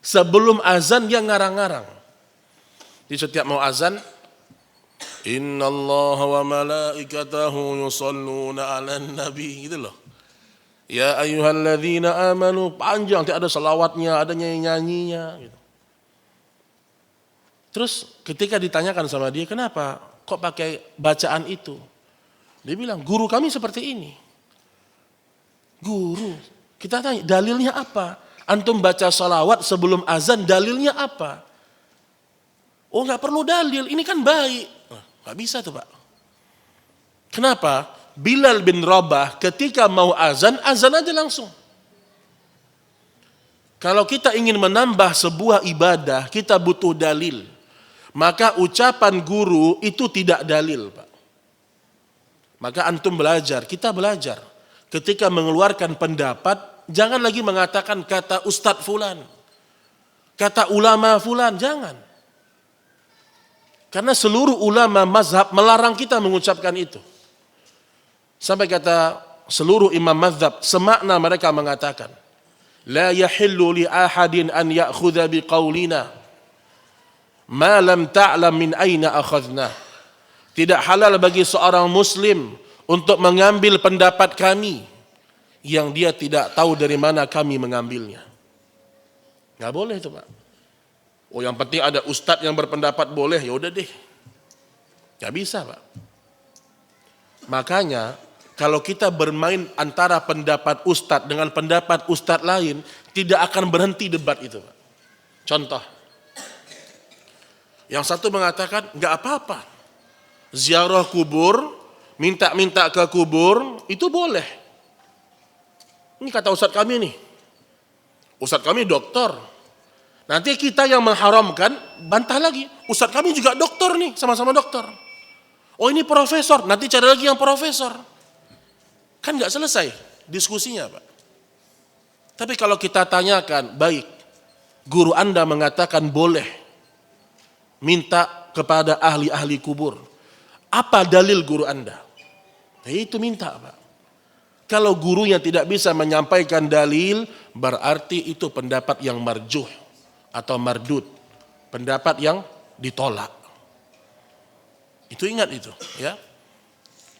Sebelum azan dia ngarang-ngarang. Di setiap mau azan, Innallaha wa malaikatahu yusalluna 'alan nabi, gitu loh. Ya ayyuhalladzina amanu, panjang, tidak ada selawatnya, ada nyanyi-nyanyinya gitu. Terus ketika ditanyakan sama dia, kenapa kok pakai bacaan itu? Dia bilang, guru kami seperti ini. Guru, kita tanya, dalilnya apa? Antum baca salawat sebelum azan, dalilnya apa? Oh nggak perlu dalil, ini kan baik. Nggak bisa tuh Pak. Kenapa? Bilal bin Rabah ketika mau azan, azan aja langsung. Kalau kita ingin menambah sebuah ibadah, kita butuh dalil. Maka ucapan guru itu tidak dalil Pak. Maka antum belajar, kita belajar. Ketika mengeluarkan pendapat, jangan lagi mengatakan kata Ustadz Fulan, kata ulama Fulan, jangan. Karena seluruh ulama mazhab melarang kita mengucapkan itu. Sampai kata seluruh imam mazhab, semakna mereka mengatakan, La yahillu li ahadin an ya'khudha biqaulina, ma lam ta'lam min aina akhadna. Tidak halal bagi seorang muslim untuk mengambil pendapat kami yang dia tidak tahu dari mana kami mengambilnya. Nggak boleh itu Pak. Oh yang penting ada ustadz yang berpendapat boleh, ya udah deh. Nggak bisa Pak. Makanya kalau kita bermain antara pendapat ustadz dengan pendapat ustadz lain, tidak akan berhenti debat itu Pak. Contoh, yang satu mengatakan nggak apa-apa, ziarah kubur, minta-minta ke kubur, itu boleh. Ini kata ustadz kami nih. Ustadz kami dokter. Nanti kita yang mengharamkan, bantah lagi. Ustadz kami juga dokter nih, sama-sama dokter. Oh ini profesor, nanti cari lagi yang profesor. Kan nggak selesai diskusinya Pak. Tapi kalau kita tanyakan, baik, guru Anda mengatakan boleh minta kepada ahli-ahli kubur. Apa dalil guru Anda? Ya itu minta Pak. Kalau gurunya tidak bisa menyampaikan dalil, berarti itu pendapat yang marjuh atau mardud, pendapat yang ditolak. Itu ingat itu, ya.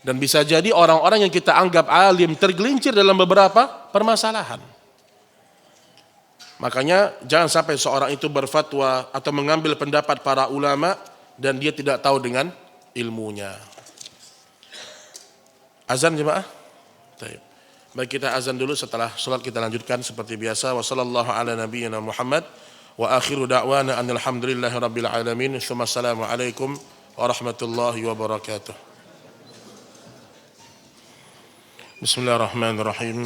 Dan bisa jadi orang-orang yang kita anggap alim tergelincir dalam beberapa permasalahan. Makanya jangan sampai seorang itu berfatwa atau mengambil pendapat para ulama dan dia tidak tahu dengan ilmunya. Azan jemaah? Baik, kita azan dulu, setelah salat kita lanjutkan seperti biasa. Wassallallahu ala nabiyyina Muhammad wa akhiru da'wana anil hamdulillahi rabbil alamin. Assalamu alaikum warahmatullahi wabarakatuh. Bismillahirrahmanirrahim.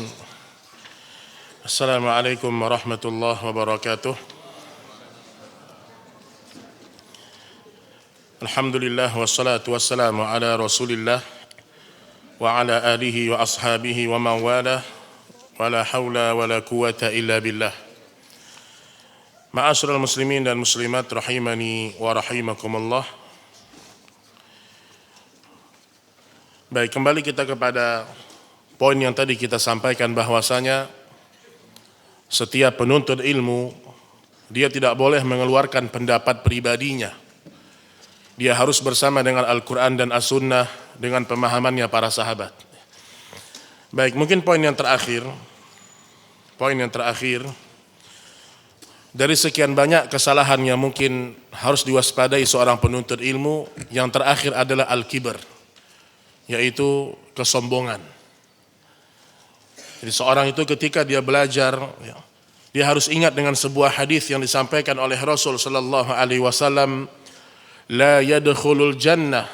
Assalamualaikum warahmatullahi wabarakatuh. Alhamdulillah wassalatu wassalamu ala Rasulillah wa ala alihi wa ashabihi wa man wala wa la hawla wa la quwata illa billah. Ma'asyiral muslimin dan muslimat rahimani wa rahimakumullah. Baik, kembali kita kepada poin yang tadi kita sampaikan, bahwasanya setiap penuntut ilmu dia tidak boleh mengeluarkan pendapat pribadinya. Dia harus bersama dengan Al-Quran dan As-Sunnah dengan pemahamannya para sahabat. Baik, mungkin poin yang terakhir, dari sekian banyak kesalahan yang mungkin harus diwaspadai seorang penuntut ilmu, yang terakhir adalah al-kibr, yaitu kesombongan. Jadi seorang itu ketika dia belajar, dia harus ingat dengan sebuah hadis yang disampaikan oleh Rasul sallallahu alaihi wasallam, la yadkhulul jannah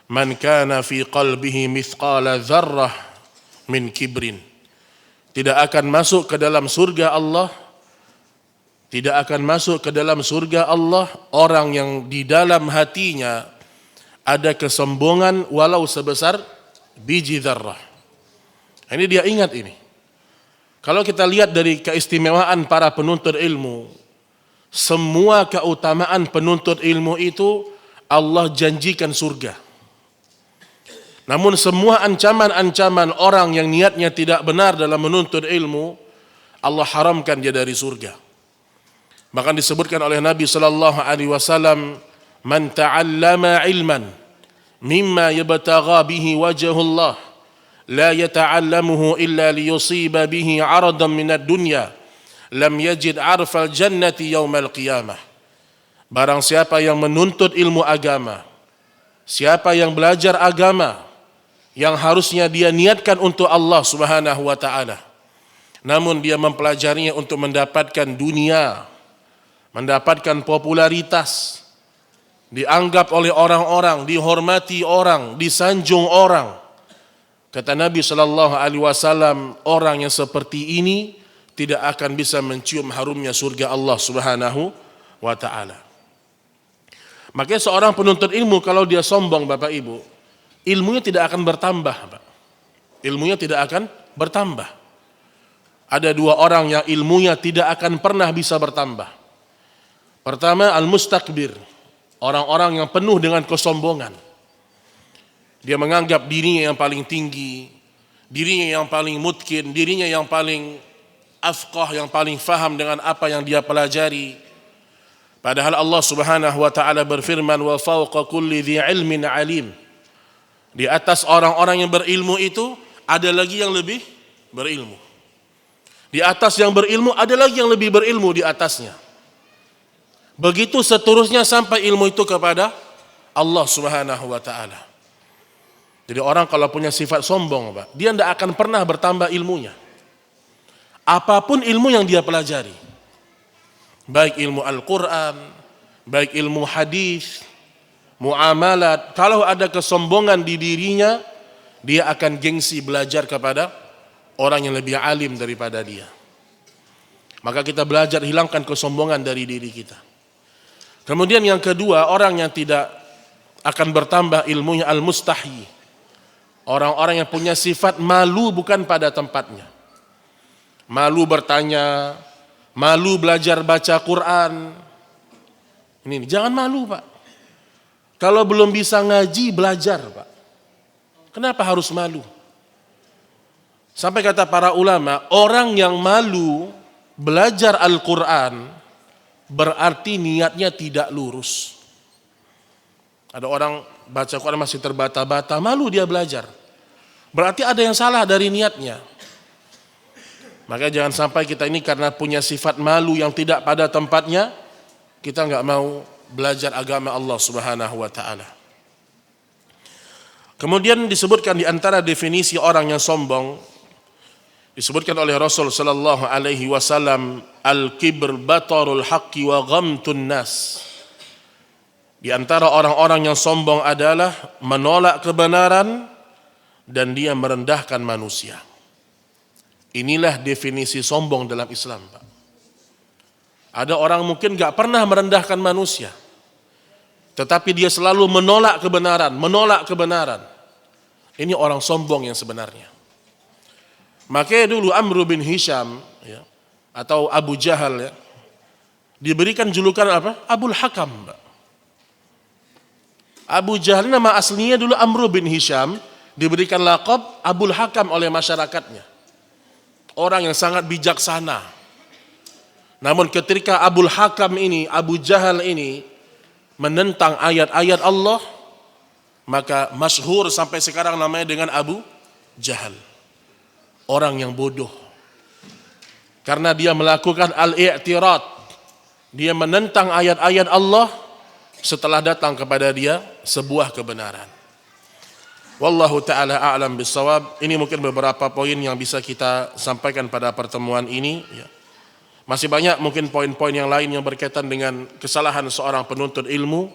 man kana fi qalbihi mithqala dzarrah min kibrin. Tidak akan masuk ke dalam surga Allah, tidak akan masuk ke dalam surga Allah orang yang di dalam hatinya ada kesombongan walau sebesar biji dzarrah. Ini dia ingat ini. Kalau kita lihat dari keistimewaan para penuntut ilmu, semua keutamaan penuntut ilmu itu Allah janjikan surga. Namun semua ancaman-ancaman orang yang niatnya tidak benar dalam menuntut ilmu, Allah haramkan dia dari surga. Bahkan disebutkan oleh Nabi sallallahu alaihi wasallam, "Man ta'allama ilman mimma yabtagha bihi wajhullah, la yata'allamuhu illa liyusiba bihi 'aradan minad dunya, lam yajid 'arfal jannati yaumal qiyamah." Barang siapa yang menuntut ilmu agama, siapa yang belajar agama yang harusnya dia niatkan untuk Allah Subhanahu wa taala, namun dia mempelajarinya untuk mendapatkan dunia, mendapatkan popularitas, dianggap oleh orang-orang, dihormati orang, disanjung orang. Kata Nabi sallallahu alaihi wasallam, orang yang seperti ini tidak akan bisa mencium harumnya surga Allah Subhanahu wa taala. Makanya seorang penuntut ilmu kalau dia sombong, Bapak Ibu, ilmunya tidak akan bertambah, Pak. Ilmunya tidak akan bertambah. Ada dua orang yang ilmunya tidak akan pernah bisa bertambah. Pertama, al-mustakbir, orang-orang yang penuh dengan kesombongan. Dia menganggap dirinya yang paling tinggi, dirinya yang paling mutkin, dirinya yang paling afqah, yang paling faham dengan apa yang dia pelajari. Padahal Allah Subhanahu wa taala berfirman, wa fawqa kulli dhi ilmin alim. Di atas orang-orang yang berilmu itu ada lagi yang lebih berilmu. Di atas yang berilmu ada lagi yang lebih berilmu di atasnya. Begitu seterusnya sampai ilmu itu kepada Allah Subhanahu wa taala. Jadi orang kalau punya sifat sombong, Pak, dia tidak akan pernah bertambah ilmunya. Apapun ilmu yang dia pelajari. Baik ilmu Al-Qur'an, baik ilmu hadis, muamalat, kalau ada kesombongan di dirinya, dia akan gengsi belajar kepada orang yang lebih alim daripada dia. Maka kita belajar hilangkan kesombongan dari diri kita. Kemudian yang kedua, orang yang tidak akan bertambah ilmunya al-mustahi. Orang-orang yang punya sifat malu bukan pada tempatnya. Malu bertanya, malu belajar baca Quran. Ini jangan malu, Pak. Kalau belum bisa ngaji, belajar, Pak. Kenapa harus malu? Sampai kata para ulama, orang yang malu belajar Al-Quran berarti niatnya tidak lurus. Ada orang baca Quran masih terbata-bata, malu dia belajar. Berarti ada yang salah dari niatnya. Maka jangan sampai kita ini karena punya sifat malu yang tidak pada tempatnya, kita nggak mau belajar agama Allah Subhanahu wa taala. Kemudian disebutkan di antara definisi orang yang sombong, disebutkan oleh Rasul sallallahu alaihi wasallam, al-kibr batarul haqqi wa ghamtun nas. Di antara orang-orang yang sombong adalah menolak kebenaran dan dia merendahkan manusia. Inilah definisi sombong dalam Islam, Pak. Ada orang mungkin gak pernah merendahkan manusia, tetapi dia selalu menolak kebenaran. Ini orang sombong yang sebenarnya. Makanya dulu Amr bin Hisham, ya, atau Abu Jahal, ya, diberikan julukan apa? Abul Hakam, Pak. Abu Jahal nama aslinya dulu Amr bin Hisham, diberikan laqab Abul Hakam oleh masyarakatnya. Orang yang sangat bijaksana. Namun ketika Abul Hakam ini, Abu Jahal ini menentang ayat-ayat Allah, maka masyhur sampai sekarang namanya dengan Abu Jahal. Orang yang bodoh. Karena dia melakukan al-i'tirad. Dia menentang ayat-ayat Allah setelah datang kepada dia sebuah kebenaran. Wallahu ta'ala a'lam bissawab. Ini mungkin beberapa poin yang bisa kita sampaikan pada pertemuan ini, ya. Masih banyak mungkin poin-poin yang lain yang berkaitan dengan kesalahan seorang penuntut ilmu.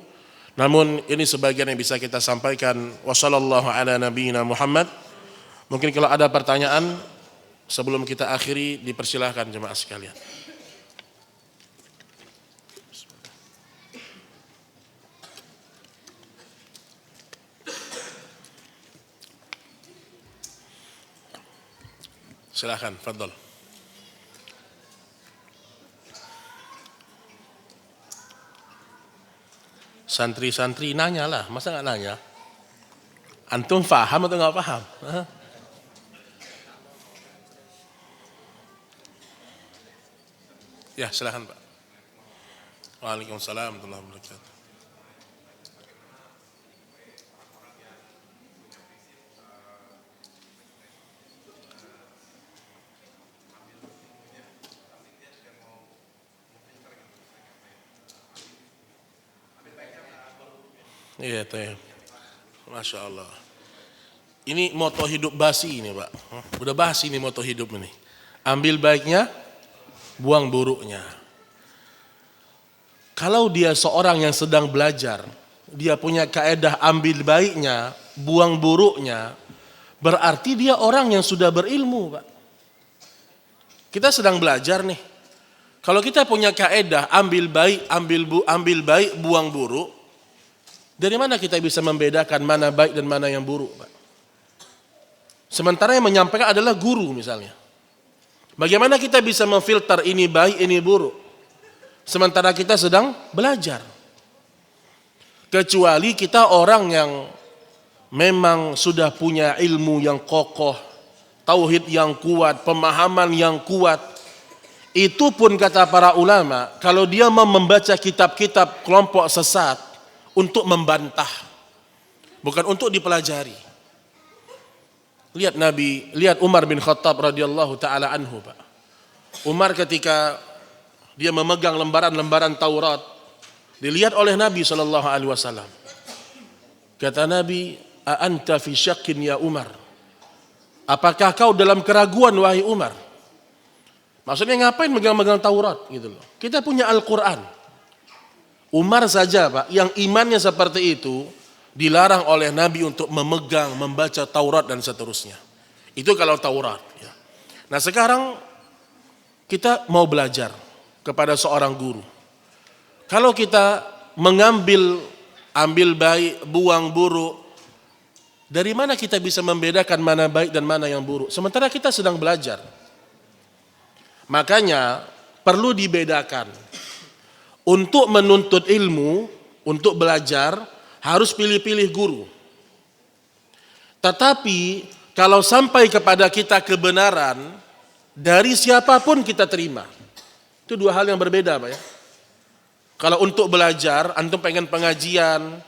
Namun ini sebagian yang bisa kita sampaikan. Wassallallahu ala nabiyyina Muhammad. Mungkin kalau ada pertanyaan sebelum kita akhiri, dipersilahkan jemaah sekalian. Silahkan, fadhol. Santri-santri nanya lah, masa nggak nanya? Antum paham atau nggak paham? Hah? Ya, silahkan Pak. Waalaikumsalam warahmatullahi wabarakatuh. Iya, teh. Masya Allah. Ini moto hidup basi ini, Pak. Udah basi ini moto hidup ini. Ambil baiknya, buang buruknya. Kalau dia seorang yang sedang belajar, dia punya kaedah ambil baiknya, buang buruknya, berarti dia orang yang sudah berilmu, Pak. Kita sedang belajar nih. Kalau kita punya kaedah ambil baik, buang buruk, Dari mana kita bisa membedakan mana baik dan mana yang buruk, Pak? Sementara yang menyampaikan adalah guru misalnya. Bagaimana kita bisa memfilter ini baik, ini buruk? Sementara kita sedang belajar. Kecuali kita orang yang memang sudah punya ilmu yang kokoh, tauhid yang kuat, pemahaman yang kuat. Itu pun kata para ulama, kalau dia mau membaca kitab-kitab kelompok sesat, untuk membantah, bukan untuk dipelajari. Lihat Umar bin Khattab radhiyallahu taala anhu, Pak. Umar ketika dia memegang lembaran-lembaran Taurat, dilihat oleh Nabi sallallahu alaihi wasallam. Kata Nabi, "A anta fi syakkin ya Umar?" Apakah kau dalam keraguan wahai Umar? Maksudnya ngapain megang-megang Taurat gitu loh. Kita punya Al-Qur'an. Umar saja, Pak, yang imannya seperti itu dilarang oleh Nabi untuk memegang, membaca Taurat dan seterusnya. Itu kalau Taurat. Ya. Nah sekarang kita mau belajar kepada seorang guru. Kalau kita ambil baik, buang buruk, dari mana kita bisa membedakan mana baik dan mana yang buruk? Sementara kita sedang belajar. Makanya perlu dibedakan. Untuk menuntut ilmu, untuk belajar, harus pilih-pilih guru. Tetapi kalau sampai kepada kita kebenaran, dari siapapun kita terima. Itu dua hal yang berbeda, Pak ya. Kalau untuk belajar, antum pengen pengajian,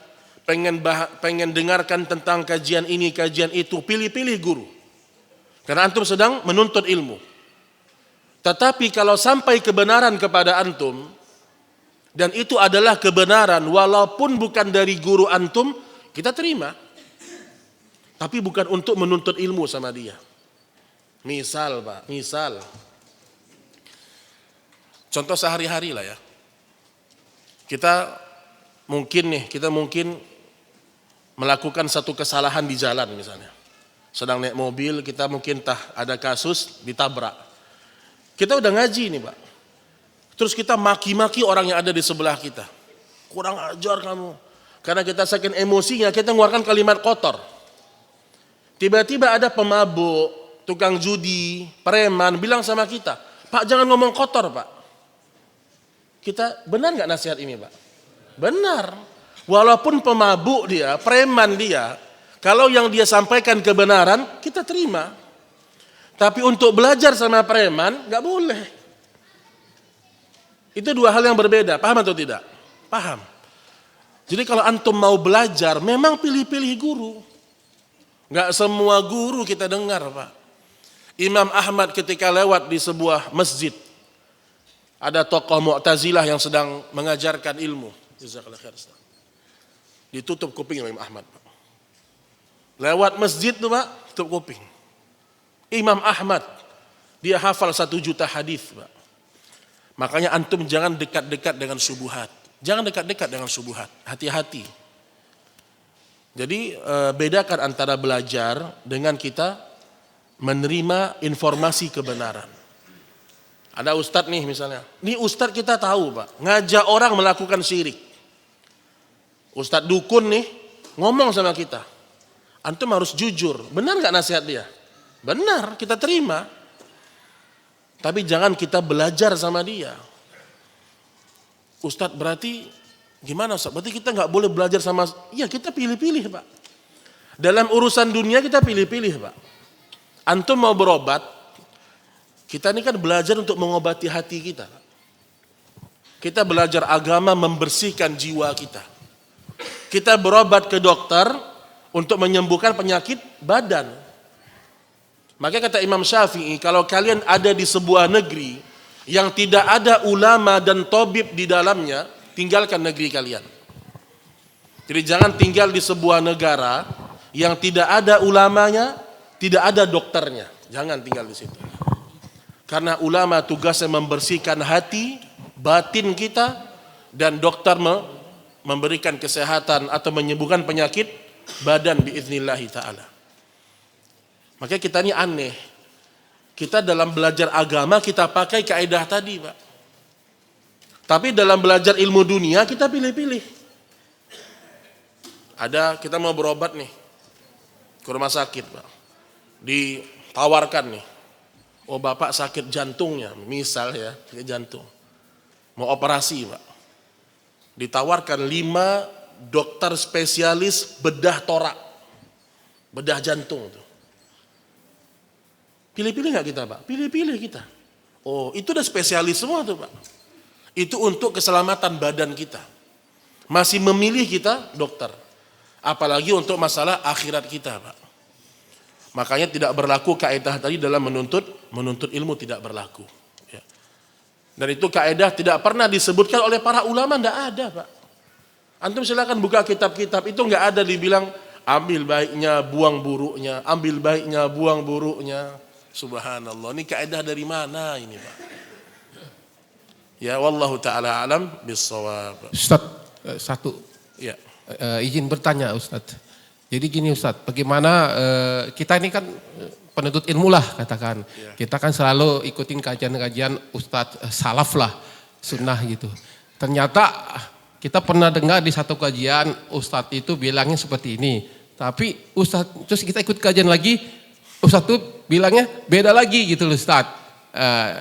pengen dengarkan tentang kajian ini, kajian itu, pilih-pilih guru. Karena antum sedang menuntut ilmu. Tetapi kalau sampai kebenaran kepada antum, dan itu adalah kebenaran walaupun bukan dari guru antum, kita terima. Tapi bukan untuk menuntut ilmu sama dia. Misal, Pak, contoh sehari-hari lah ya. Kita mungkin melakukan satu kesalahan di jalan misalnya. Sedang naik mobil, kita mungkin ada kasus ditabrak. Kita udah ngaji nih, Pak. Terus kita maki-maki orang yang ada di sebelah kita. Kurang ajar kamu. Karena kita saking emosinya, kita mengeluarkan kalimat kotor. Tiba-tiba ada pemabuk, tukang judi, preman bilang sama kita, "Pak, jangan ngomong kotor, Pak." Kita benar nggak nasihat ini, Pak? Benar. Walaupun pemabuk dia, preman dia, kalau yang dia sampaikan kebenaran, kita terima. Tapi untuk belajar sama preman, nggak boleh. Itu dua hal yang berbeda, paham atau tidak? Paham. Jadi kalau antum mau belajar, memang pilih-pilih guru. Gak semua guru kita dengar, Pak. Imam Ahmad ketika lewat di sebuah masjid, ada tokoh Mu'tazilah yang sedang mengajarkan ilmu. Ditutup kuping Imam Ahmad, Pak. Lewat masjid tuh, Pak, tutup kuping. Imam Ahmad, dia hafal 1 juta hadis, Pak. Makanya antum jangan dekat-dekat dengan subuhat. Jangan dekat-dekat dengan subuhat. Hati-hati. Jadi bedakan antara belajar dengan kita menerima informasi kebenaran. Ada ustadz nih misalnya. Ini ustadz kita tahu, Pak. Ngajak orang melakukan syirik. Ustadz dukun nih ngomong sama kita. Antum harus jujur. Benar gak nasihat dia? Benar, kita terima. Tapi jangan kita belajar sama dia. Ustadz berarti gimana Ustadz? Berarti kita nggak boleh belajar sama, iya kita pilih-pilih, Pak. Dalam urusan dunia kita pilih-pilih, Pak. Antum mau berobat, kita ini kan belajar untuk mengobati hati kita. Kita belajar agama membersihkan jiwa kita. Kita berobat ke dokter untuk menyembuhkan penyakit badan. Maka kata Imam Syafi'i, kalau kalian ada di sebuah negeri yang tidak ada ulama dan tabib di dalamnya, tinggalkan negeri kalian. Jadi jangan tinggal di sebuah negara yang tidak ada ulamanya, tidak ada dokternya. Jangan tinggal di situ. Karena ulama tugasnya membersihkan hati, batin kita, dan dokter memberikan kesehatan atau menyembuhkan penyakit badan biiznillahi ta'ala. Makanya kita ini aneh. Kita dalam belajar agama kita pakai kaidah tadi, Pak. Tapi dalam belajar ilmu dunia kita pilih-pilih. Ada kita mau berobat nih ke rumah sakit, Pak. Ditawarkan nih, oh Bapak sakit jantungnya, misal ya, sakit jantung. Mau operasi, Pak. Ditawarkan 5 dokter spesialis bedah torak, bedah jantung tuh. Pilih-pilih nggak kita, Pak? Pilih-pilih kita. Oh, itu udah spesialis semua tuh, Pak. Itu untuk keselamatan badan kita. Masih memilih kita dokter. Apalagi untuk masalah akhirat kita, Pak. Makanya tidak berlaku kaidah tadi dalam menuntut ilmu, tidak berlaku. Ya. Dan itu kaidah tidak pernah disebutkan oleh para ulama, tidak ada, Pak. Antum silakan buka kitab-kitab, itu nggak ada dibilang ambil baiknya, buang buruknya, ambil baiknya, buang buruknya. Subhanallah, ini kaidah dari mana ini, Pak? Ya, wallahu taala alam bissawab. Ustaz, satu Ya. izin bertanya Ustaz. Jadi gini Ustaz, bagaimana kita ini kan penuntut ilmu lah katakan. Ya. Kita kan selalu ikutin kajian-kajian Ustaz salaf lah, sunnah gitu. Ternyata kita pernah dengar di satu kajian Ustaz itu bilangnya seperti ini. Tapi Ustaz, terus kita ikut kajian lagi, Ustaz tuh bilangnya beda lagi gitu loh Ustaz.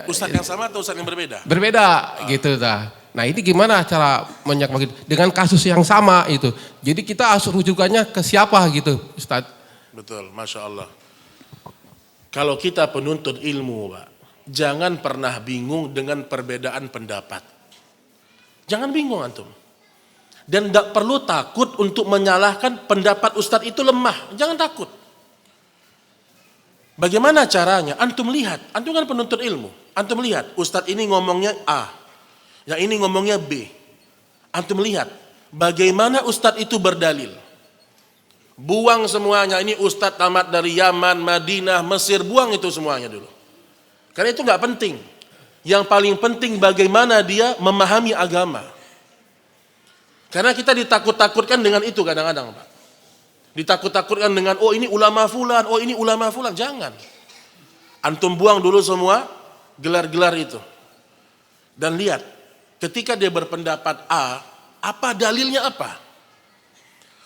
Ustaz yang sama atau Ustaz yang berbeda? Berbeda gitu dah. Nah ini gimana cara menyakmaki dengan kasus yang sama itu. Jadi kita harus rujukannya ke siapa gitu Ustaz. Betul, Masya Allah. Kalau kita penuntut ilmu, Pak, jangan pernah bingung dengan perbedaan pendapat. Jangan bingung antum. Dan tidak perlu takut untuk menyalahkan pendapat Ustadz itu lemah. Jangan takut. Bagaimana caranya? Antum lihat, antum kan penuntut ilmu. Antum lihat, Ustadz ini ngomongnya A, yang ini ngomongnya B. Antum lihat, bagaimana Ustadz itu berdalil. Buang semuanya, ini Ustadz tamat dari Yaman, Madinah, Mesir, buang itu semuanya dulu. Karena itu nggak penting. Yang paling penting bagaimana dia memahami agama. Karena kita ditakut-takutkan dengan itu kadang-kadang, Pak. Ditakut-takutkan dengan, oh ini ulama fulan, oh ini ulama fulan. Jangan. Antum buang dulu semua gelar-gelar itu. Dan lihat, ketika dia berpendapat A, apa dalilnya apa?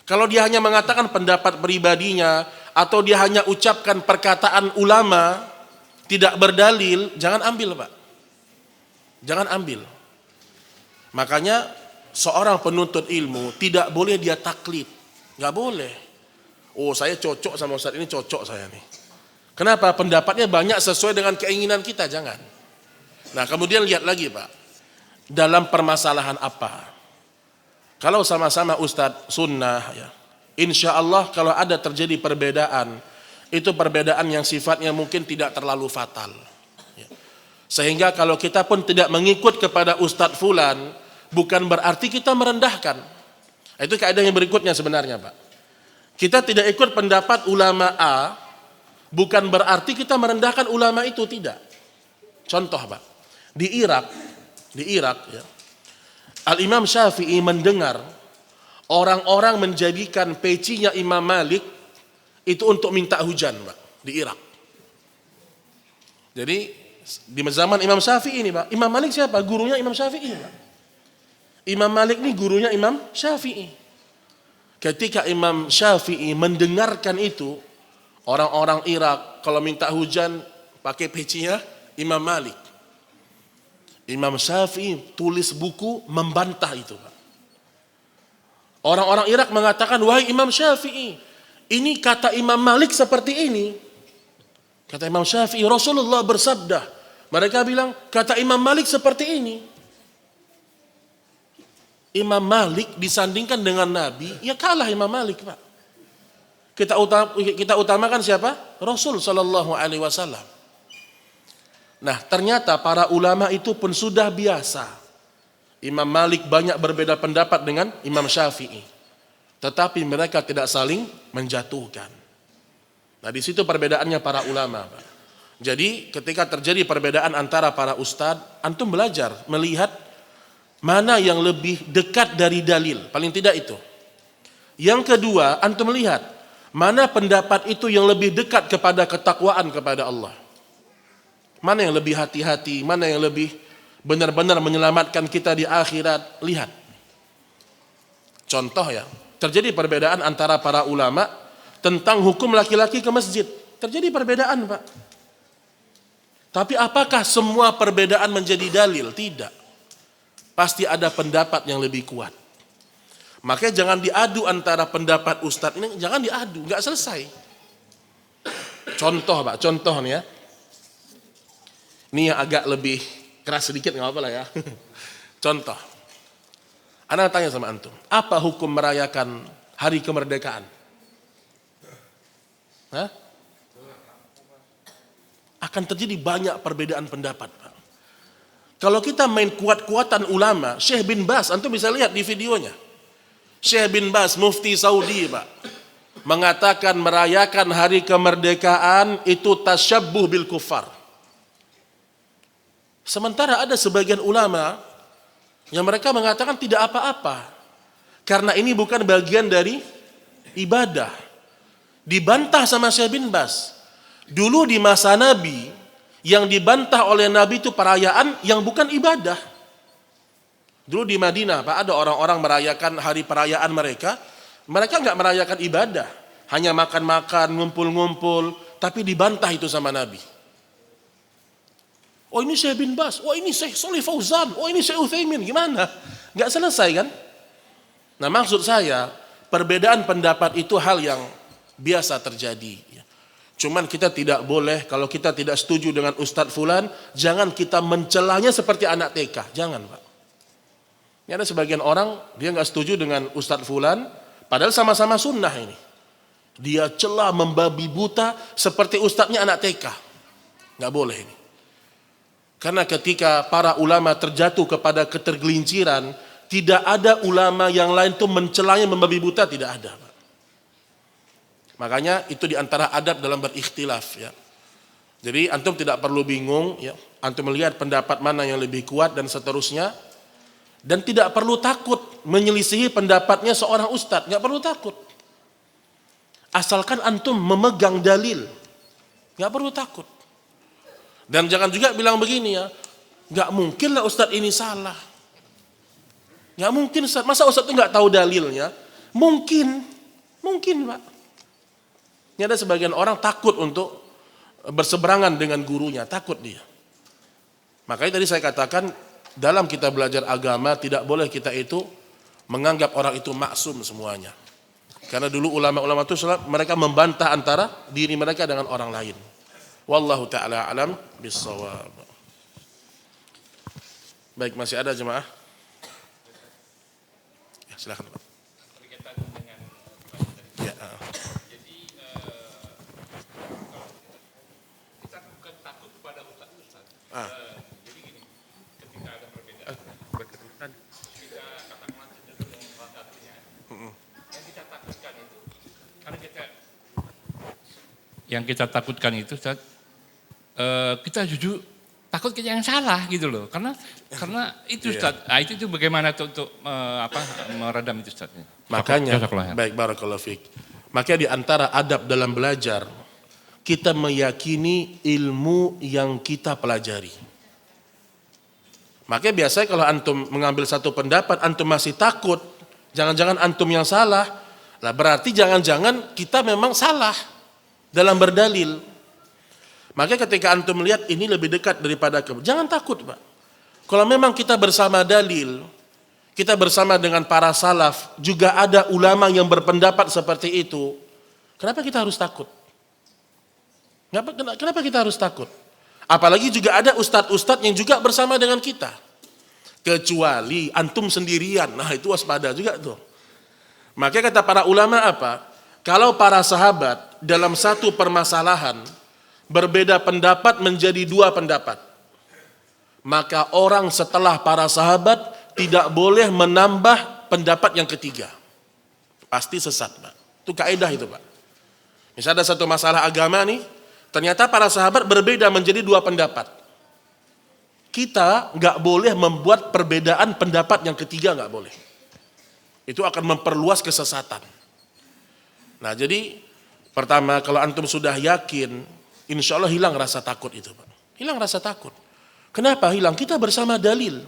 Kalau dia hanya mengatakan pendapat pribadinya, atau dia hanya ucapkan perkataan ulama, tidak berdalil, jangan ambil, Pak. Jangan ambil. Makanya seorang penuntut ilmu tidak boleh dia taklid. Nggak boleh. Oh saya cocok sama Ustadz ini, cocok saya nih. Kenapa? Pendapatnya banyak sesuai dengan keinginan kita, jangan. Nah kemudian lihat lagi, Pak. Dalam permasalahan apa? Kalau sama-sama Ustadz sunnah, ya, insya Allah kalau ada terjadi perbedaan, itu perbedaan yang sifatnya mungkin tidak terlalu fatal. Ya. Sehingga kalau kita pun tidak mengikut kepada Ustadz fulan, bukan berarti kita merendahkan. Itu kaidah yang berikutnya sebenarnya, Pak. Kita tidak ikut pendapat ulama A, bukan berarti kita merendahkan ulama itu, tidak. Contoh, Pak. Di Irak, ya, Al-Imam Syafi'i mendengar orang-orang menjadikan pecinya Imam Malik itu untuk minta hujan, Pak, di Irak. Jadi di zaman Imam Syafi'i ini, Pak, Imam Malik siapa? Gurunya Imam Syafi'i, Pak. Imam Malik ini gurunya Imam Syafi'i. Ketika Imam Syafi'i mendengarkan itu, orang-orang Irak kalau minta hujan pakai pecinya Imam Malik. Imam Syafi'i tulis buku membantah itu, Pak. Orang-orang Irak mengatakan, wahai Imam Syafi'i, ini kata Imam Malik seperti ini. Kata Imam Syafi'i, Rasulullah bersabda. Mereka bilang, kata Imam Malik seperti ini. Imam Malik disandingkan dengan Nabi, ya kalah Imam Malik, Pak. Kita utamakan siapa? Rasul Sallallahu Alaihi Wasallam. Nah ternyata para ulama itu pun sudah biasa. Imam Malik banyak berbeda pendapat dengan Imam Syafi'i, tetapi mereka tidak saling menjatuhkan. Nah di situ perbedaannya para ulama, Pak. Jadi ketika terjadi perbedaan antara para ustadz, antum belajar melihat mana yang lebih dekat dari dalil, paling tidak itu. Yang kedua, antum melihat mana pendapat itu yang lebih dekat kepada ketakwaan kepada Allah. Mana yang lebih hati-hati, mana yang lebih benar-benar menyelamatkan kita di akhirat. Lihat. Contoh ya, terjadi perbedaan antara para ulama tentang hukum laki-laki ke masjid. Terjadi perbedaan, Pak. Tapi apakah semua perbedaan menjadi dalil? Tidak. Pasti ada pendapat yang lebih kuat. Makanya jangan diadu antara pendapat ustadz ini, jangan diadu, nggak selesai. Contoh, Pak, contoh nih ya. Ini yang agak lebih keras sedikit, nggak apa-apa lah ya. Contoh. Ana tanya sama antum, apa hukum merayakan hari kemerdekaan? Hah? Akan terjadi banyak perbedaan pendapat, Pak. Kalau kita main kuat-kuatan ulama, Syekh bin Baz, antum bisa lihat di videonya. Syekh bin Baz, mufti Saudi, Pak, mengatakan merayakan hari kemerdekaan itu tasyabbuh bil kufar. Sementara ada sebagian ulama yang mereka mengatakan tidak apa-apa, karena ini bukan bagian dari ibadah. Dibantah sama Syekh bin Baz. Dulu di masa Nabi, yang dibantah oleh Nabi itu perayaan yang bukan ibadah. Dulu di Madinah, Pak, ada orang-orang merayakan hari perayaan mereka nggak merayakan ibadah, hanya makan-makan, ngumpul-ngumpul, tapi dibantah itu sama Nabi. Oh ini Syekh bin Baz, oh ini Syekh Shalih Fauzan, oh ini Syekh Utsaimin, gimana? Nggak selesai kan? Nah maksud saya, perbedaan pendapat itu hal yang biasa terjadi. Cuman kita tidak boleh, kalau kita tidak setuju dengan Ustadz Fulan, jangan kita mencelanya seperti anak TK, jangan, Pak. Ini ada sebagian orang, dia nggak setuju dengan Ustadz Fulan, padahal sama-sama sunnah ini. Dia celah membabi buta seperti ustadznya anak TK. Nggak boleh ini. Karena ketika para ulama terjatuh kepada ketergelinciran, tidak ada ulama yang lain tuh mencelanya membabi buta, tidak ada, Pak. Makanya itu diantara adab dalam berikhtilaf ya. Jadi antum tidak perlu bingung ya. Antum melihat pendapat mana yang lebih kuat dan seterusnya. Dan tidak perlu takut menyelisihi pendapatnya seorang ustadz, nggak perlu takut. Asalkan antum memegang dalil, nggak perlu takut. Dan jangan juga bilang begini ya, nggak mungkin lah ustadz ini salah. Nggak mungkin, masa ustadz itu nggak tahu dalilnya? Mungkin Pak. Ini ada sebagian orang takut untuk berseberangan dengan gurunya, takut dia. Makanya tadi saya katakan, dalam kita belajar agama tidak boleh kita itu menganggap orang itu maksum semuanya. Karena dulu ulama-ulama itu mereka membantah antara diri mereka dengan orang lain. Wallahu ta'ala alam bissawab. Baik, masih ada jemaah? Ya, silakan. Ya. Jadi gini, ketika ada perbedaan, kita katakanlah cenderung satunya, yang kita takutkan itu, karena yang kita takutkan itu, kita jujur takut kita yang salah gitu loh, karena itu Ustaz, itu bagaimana untuk meredam itu Ustaz? Makanya, baik barakallahu fiik. Makanya di antara adab dalam belajar, kita meyakini ilmu yang kita pelajari. Makanya biasanya kalau antum mengambil satu pendapat, antum masih takut, jangan-jangan antum yang salah, lah berarti jangan-jangan kita memang salah dalam berdalil. Makanya ketika antum melihat ini lebih dekat daripada jangan takut, Pak. Kalau memang kita bersama dalil, kita bersama dengan para salaf, juga ada ulama yang berpendapat seperti itu, kenapa kita harus takut? Kenapa kita harus takut? Apalagi juga ada ustadz-ustadz yang juga bersama dengan kita. Kecuali antum sendirian, nah itu waspada juga tuh. Makanya kata para ulama apa? Kalau para sahabat dalam satu permasalahan berbeda pendapat menjadi dua pendapat, maka orang setelah para sahabat tidak boleh menambah pendapat yang ketiga. Pasti sesat, Pak. Itu kaidah itu, Pak. Misalnya ada satu masalah agama nih, ternyata para sahabat berbeda menjadi dua pendapat. Kita nggak boleh membuat perbedaan pendapat yang ketiga, nggak boleh. Itu akan memperluas kesesatan. Nah jadi pertama kalau antum sudah yakin, insya Allah hilang rasa takut itu, Pak. Hilang rasa takut. Kenapa hilang? Kita bersama dalil.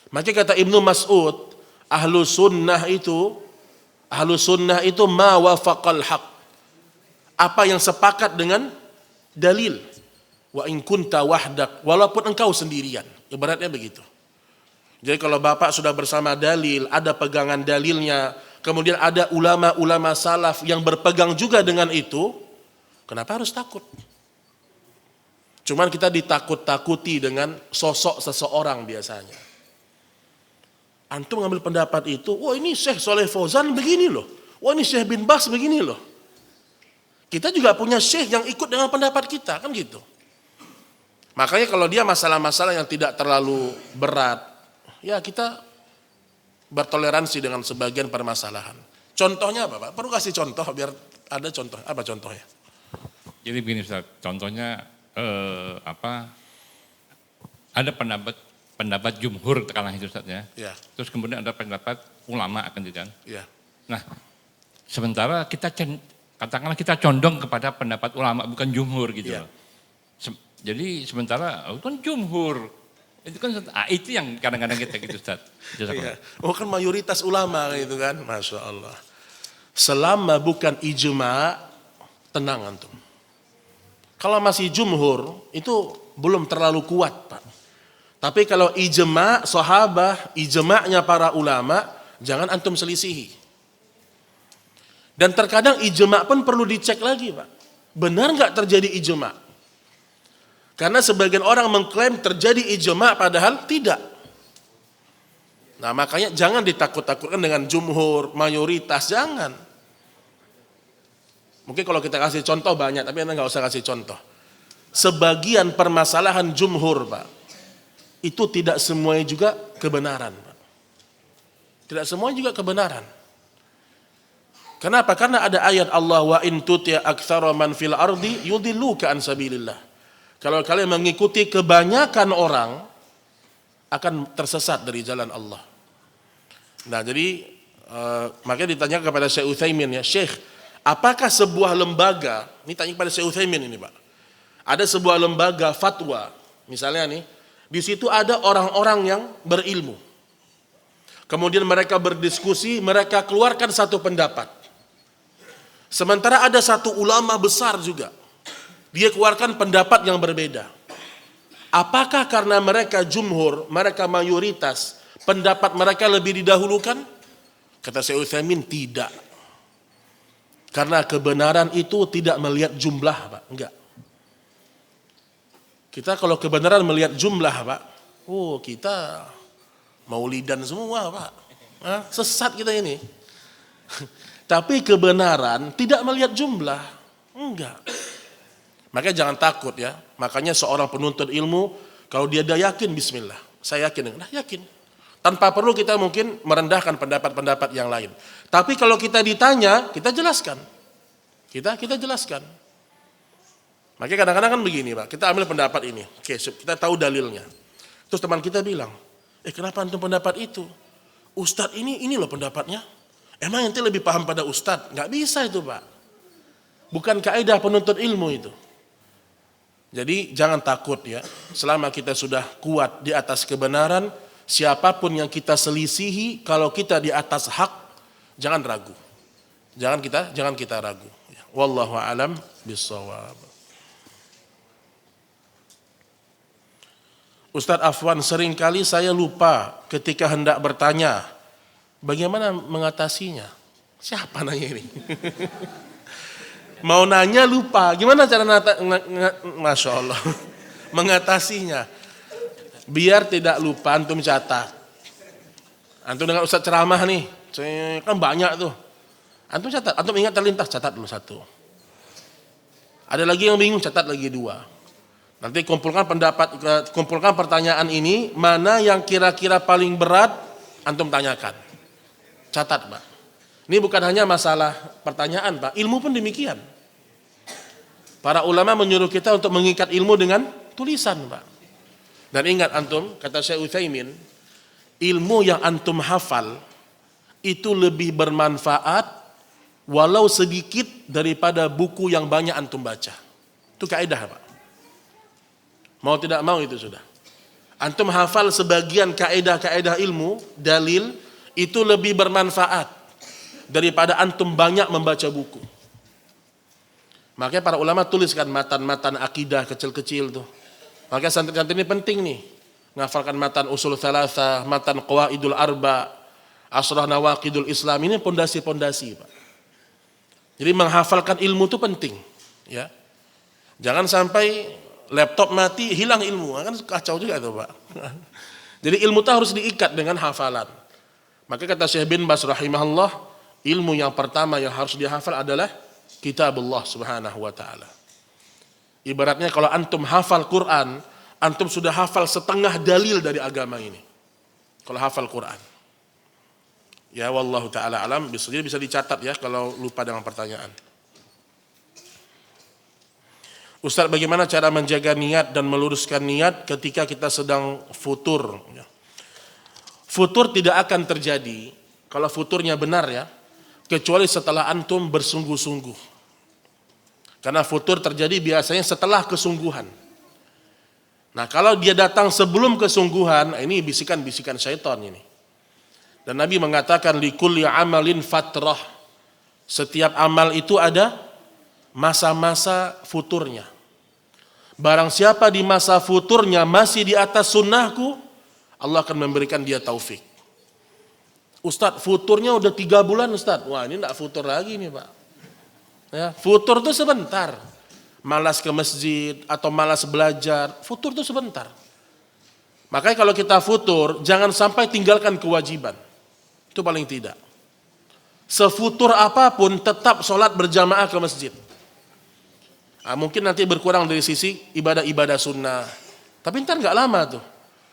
Makanya kata Ibnu Mas'ud, ahlu sunnah itu Ahlus sunnah itu ma wafaqal haq. Apa yang sepakat dengan dalil. Wa in kunta wahdak, walaupun engkau sendirian. Ibaratnya begitu. Jadi kalau bapak sudah bersama dalil, ada pegangan dalilnya, kemudian ada ulama-ulama salaf yang berpegang juga dengan itu, kenapa harus takut? Cuman kita ditakut-takuti dengan sosok seseorang biasanya. Antum ngambil pendapat itu, wah ini Syekh Soleh Fauzan begini loh, wah ini Syekh bin Bas begini loh. Kita juga punya Syekh yang ikut dengan pendapat kita, kan gitu. Makanya kalau dia masalah-masalah yang tidak terlalu berat, ya kita bertoleransi dengan sebagian permasalahan. Contohnya apa Pak? Perlu kasih contoh biar ada contoh. Apa contohnya? Jadi begini Ustaz, contohnya ada pendapat jumhur kalangan itu Ustaz ya. Ya. Terus kemudian ada pendapat ulama kan gitu kan. Ya. Nah, sementara katakanlah kita condong kepada pendapat ulama bukan jumhur gitu Ya. loh. Jadi sementara itu kan jumhur. Itu kan itu yang kadang-kadang kita gitu Ustaz. Iya. Oh kan mayoritas ulama gitu kan. Masya Allah. Selama bukan ijma, tenang antum. Kalau masih jumhur, itu belum terlalu kuat Pak. Tapi kalau ijma, sahabah, ijma'nya para ulama, jangan antum selisihi. Dan terkadang ijma pun perlu dicek lagi Pak. Benar nggak terjadi ijma? Karena sebagian orang mengklaim terjadi ijma padahal tidak. Nah makanya jangan ditakut-takutkan dengan jumhur, mayoritas, jangan. Mungkin kalau kita kasih contoh banyak, tapi Anda nggak usah kasih contoh. Sebagian permasalahan jumhur Pak, itu tidak semuanya juga kebenaran Pak. Tidak semuanya juga kebenaran. Kenapa? Karena ada ayat Allah wa in tuti' aktsara man fil ardi yudilluka an sabilillah. Kalau kalian mengikuti kebanyakan orang akan tersesat dari jalan Allah. Nah jadi makanya ditanya kepada Syekh Utsaimin ya, Syekh, apakah sebuah lembaga, ini tanya kepada Syekh Utsaimin ini Pak, ada sebuah lembaga fatwa, misalnya nih, di situ ada orang-orang yang berilmu. Kemudian mereka berdiskusi, mereka keluarkan satu pendapat. Sementara ada satu ulama besar juga, dia keluarkan pendapat yang berbeda. Apakah karena mereka jumhur, mereka mayoritas, pendapat mereka lebih didahulukan? Kata Syekh Utsaimin, tidak. Karena kebenaran itu tidak melihat jumlah, Pak. Enggak. Kita kalau kebenaran melihat jumlah, Pak, kita maulidan semua, Pak. Sesat kita ini. Tapi kebenaran tidak melihat jumlah. Enggak. Makanya jangan takut ya. Makanya seorang penuntut ilmu, kalau dia dah yakin, bismillah. Saya yakin, yakin. Tanpa perlu kita mungkin merendahkan pendapat-pendapat yang lain. Tapi kalau kita ditanya, kita jelaskan. Kita jelaskan. Makanya kadang-kadang kan begini Pak, kita ambil pendapat ini. Oke, kita tahu dalilnya. Terus teman kita bilang, kenapa antum pendapat itu? Ustadz ini loh pendapatnya. Emang ente lebih paham pada ustadz? Nggak bisa itu Pak. Bukan kaidah penuntut ilmu itu. Jadi jangan takut ya, selama kita sudah kuat di atas kebenaran, siapapun yang kita selisihi, kalau kita di atas hak, jangan ragu. Jangan kita ragu. Wallahu a'lam bishawab. Ustadz Afwan, seringkali saya lupa ketika hendak bertanya, bagaimana mengatasinya? Siapa nanya ini? Mau nanya lupa, gimana cara Masya Allah, mengatasinya? Biar tidak lupa, antum catat. Antum dengan Ustadz ceramah nih, kan banyak tuh. Antum catat, antum ingat terlintas, catat dulu satu. Ada lagi yang bingung, catat lagi dua. Nanti kumpulkan pertanyaan ini, mana yang kira-kira paling berat, antum tanyakan. Catat Pak. Ini bukan hanya masalah pertanyaan Pak, ilmu pun demikian. Para ulama menyuruh kita untuk mengikat ilmu dengan tulisan Pak. Dan ingat antum, kata Syekh Utsaimin, ilmu yang antum hafal itu lebih bermanfaat walau sedikit daripada buku yang banyak antum baca. Itu kaidah Pak. Mau tidak mau itu sudah. Antum hafal sebagian kaidah-kaidah ilmu, dalil, itu lebih bermanfaat. daripada antum banyak membaca buku. Makanya para ulama tuliskan matan-matan akidah kecil-kecil tuh. Makanya santri-santri ini penting nih. Ngafalkan matan usul thalatha, matan qawaidul arba, asrah nawaqidul Islam, ini pondasi-pondasi, Pak. Jadi menghafalkan ilmu itu penting, ya. Jangan sampai laptop mati hilang ilmu, kan kacau juga itu, Pak. Jadi ilmu itu harus diikat dengan hafalan. Maka kata Syekh bin Baz rahimahullah, ilmu yang pertama yang harus dihafal adalah kitabullah subhanahu wa ta'ala. Ibaratnya kalau antum hafal Quran, antum sudah hafal setengah dalil dari agama ini. Kalau hafal Quran. Ya wallahu ta'ala alam, jadi bisa dicatat ya kalau lupa dengan pertanyaan. Ustaz, bagaimana cara menjaga niat dan meluruskan niat ketika kita sedang futur? Futur tidak akan terjadi, kalau futurnya benar ya, kecuali setelah antum bersungguh-sungguh. Karena futur terjadi biasanya setelah kesungguhan. Nah kalau dia datang sebelum kesungguhan, ini bisikan-bisikan syaitan ini. Dan Nabi mengatakan likulli amalin fatrah. Setiap amal itu ada masa-masa futurnya. Barang siapa di masa futurnya masih di atas sunnahku, Allah akan memberikan dia taufik. Ustadz, futurnya udah 3 bulan Ustadz. Wah ini enggak futur lagi nih Pak. Ya, futur itu sebentar. Malas ke masjid atau malas belajar, futur itu sebentar. Makanya kalau kita futur, jangan sampai tinggalkan kewajiban. Itu paling tidak. Sefutur apapun tetap sholat berjamaah ke masjid. Nah, mungkin nanti berkurang dari sisi ibadah-ibadah sunnah. Tapi ntar gak lama tuh.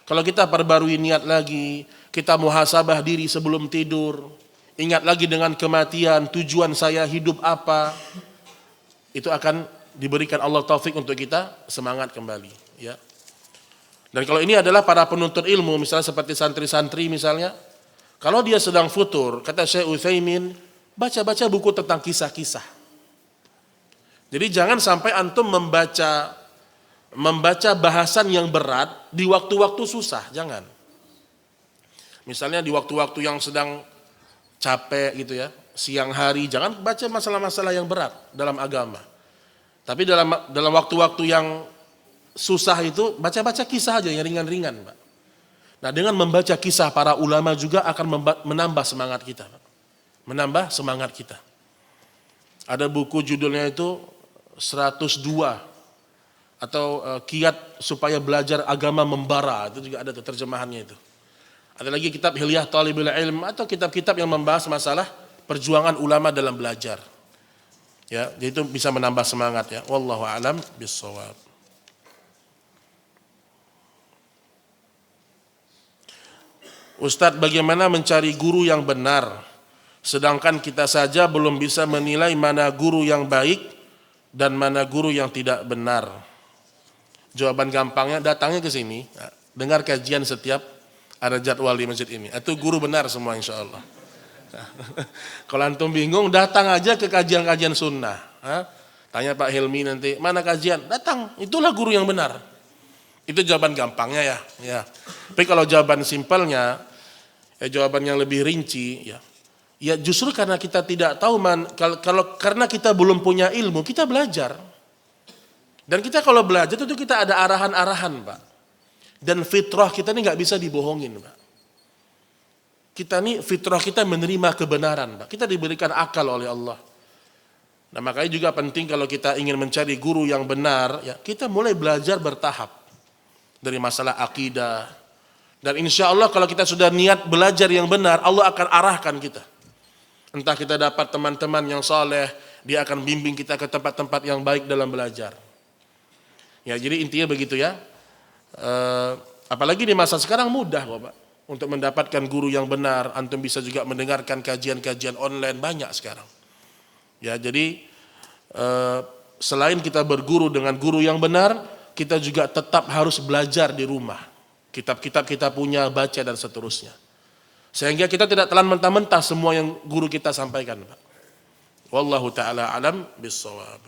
Kalau kita perbarui niat lagi, kita muhasabah diri sebelum tidur, ingat lagi dengan kematian, tujuan saya hidup apa, itu akan diberikan Allah taufik untuk kita semangat kembali. Ya. Dan kalau ini adalah para penuntut ilmu, misalnya seperti santri-santri misalnya, kalau dia sedang futur, kata Syekh Utsaimin, baca-baca buku tentang kisah-kisah. Jadi jangan sampai antum membaca bahasan yang berat di waktu-waktu susah, jangan. Misalnya di waktu-waktu yang sedang capek gitu ya, siang hari, jangan baca masalah-masalah yang berat dalam agama. Tapi dalam waktu-waktu yang susah itu, baca-baca kisah aja yang ringan-ringan, Pak. Nah dengan membaca kisah para ulama juga akan menambah semangat kita, Pak. Menambah semangat kita. Ada buku judulnya itu 102 atau kiat supaya belajar agama membara, itu juga ada tuh terjemahannya itu. Ada lagi kitab Hilyah Talibul Ilm atau kitab-kitab yang membahas masalah perjuangan ulama dalam belajar. Ya, jadi itu bisa menambah semangat ya. Wallahu a'lam bissawab. Ustadz, bagaimana mencari guru yang benar? Sedangkan kita saja belum bisa menilai mana guru yang baik dan mana guru yang tidak benar. Jawaban gampangnya, datangnya ke sini, dengar kajian setiap ada jadwal di masjid ini. Itu guru benar semua insya Allah. Kalau antum bingung, datang aja ke kajian-kajian sunnah. Tanya Pak Hilmi nanti, mana kajian? Datang, itulah guru yang benar. Itu jawaban gampangnya ya. Tapi kalau jawaban simpelnya, jawaban yang lebih rinci, ya justru karena kita tidak tahu karena kita belum punya ilmu, kita belajar. Dan kita kalau belajar itu kita ada arahan-arahan, Pak. Dan fitrah kita ini nggak bisa dibohongin, Pak. Kita nih fitrah kita menerima kebenaran, Pak. Kita diberikan akal oleh Allah. Nah makanya juga penting kalau kita ingin mencari guru yang benar, ya kita mulai belajar bertahap. Dari masalah akidah. Dan insya Allah kalau kita sudah niat belajar yang benar, Allah akan arahkan kita. Entah kita dapat teman-teman yang saleh, dia akan bimbing kita ke tempat-tempat yang baik dalam belajar. Ya jadi intinya begitu ya. Apalagi di masa sekarang mudah kok Pak. Untuk mendapatkan guru yang benar, antum bisa juga mendengarkan kajian-kajian online, banyak sekarang. Ya jadi selain kita berguru dengan guru yang benar, kita juga tetap harus belajar di rumah. Kitab-kitab kita punya, baca dan seterusnya. Sehingga kita tidak telan mentah-mentah semua yang guru kita sampaikan, Pak. Wallahu ta'ala alam bissawab.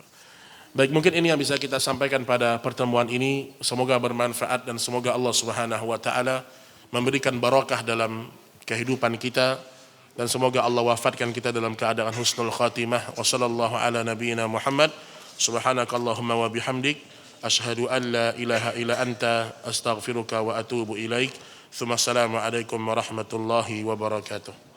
Baik, mungkin ini yang bisa kita sampaikan pada pertemuan ini. Semoga bermanfaat dan semoga Allah Subhanahu wa taala memberikan barakah dalam kehidupan kita dan semoga Allah wafatkan kita dalam keadaan husnul khatimah. Wa sallallahu ala nabiyyina Muhammad. Subhanakallahumma wa bihamdik asyhadu an la ilaha illa anta astaghfiruka wa atubu ilaik. Tsumma assalamu alaikum warahmatullahi wabarakatuh.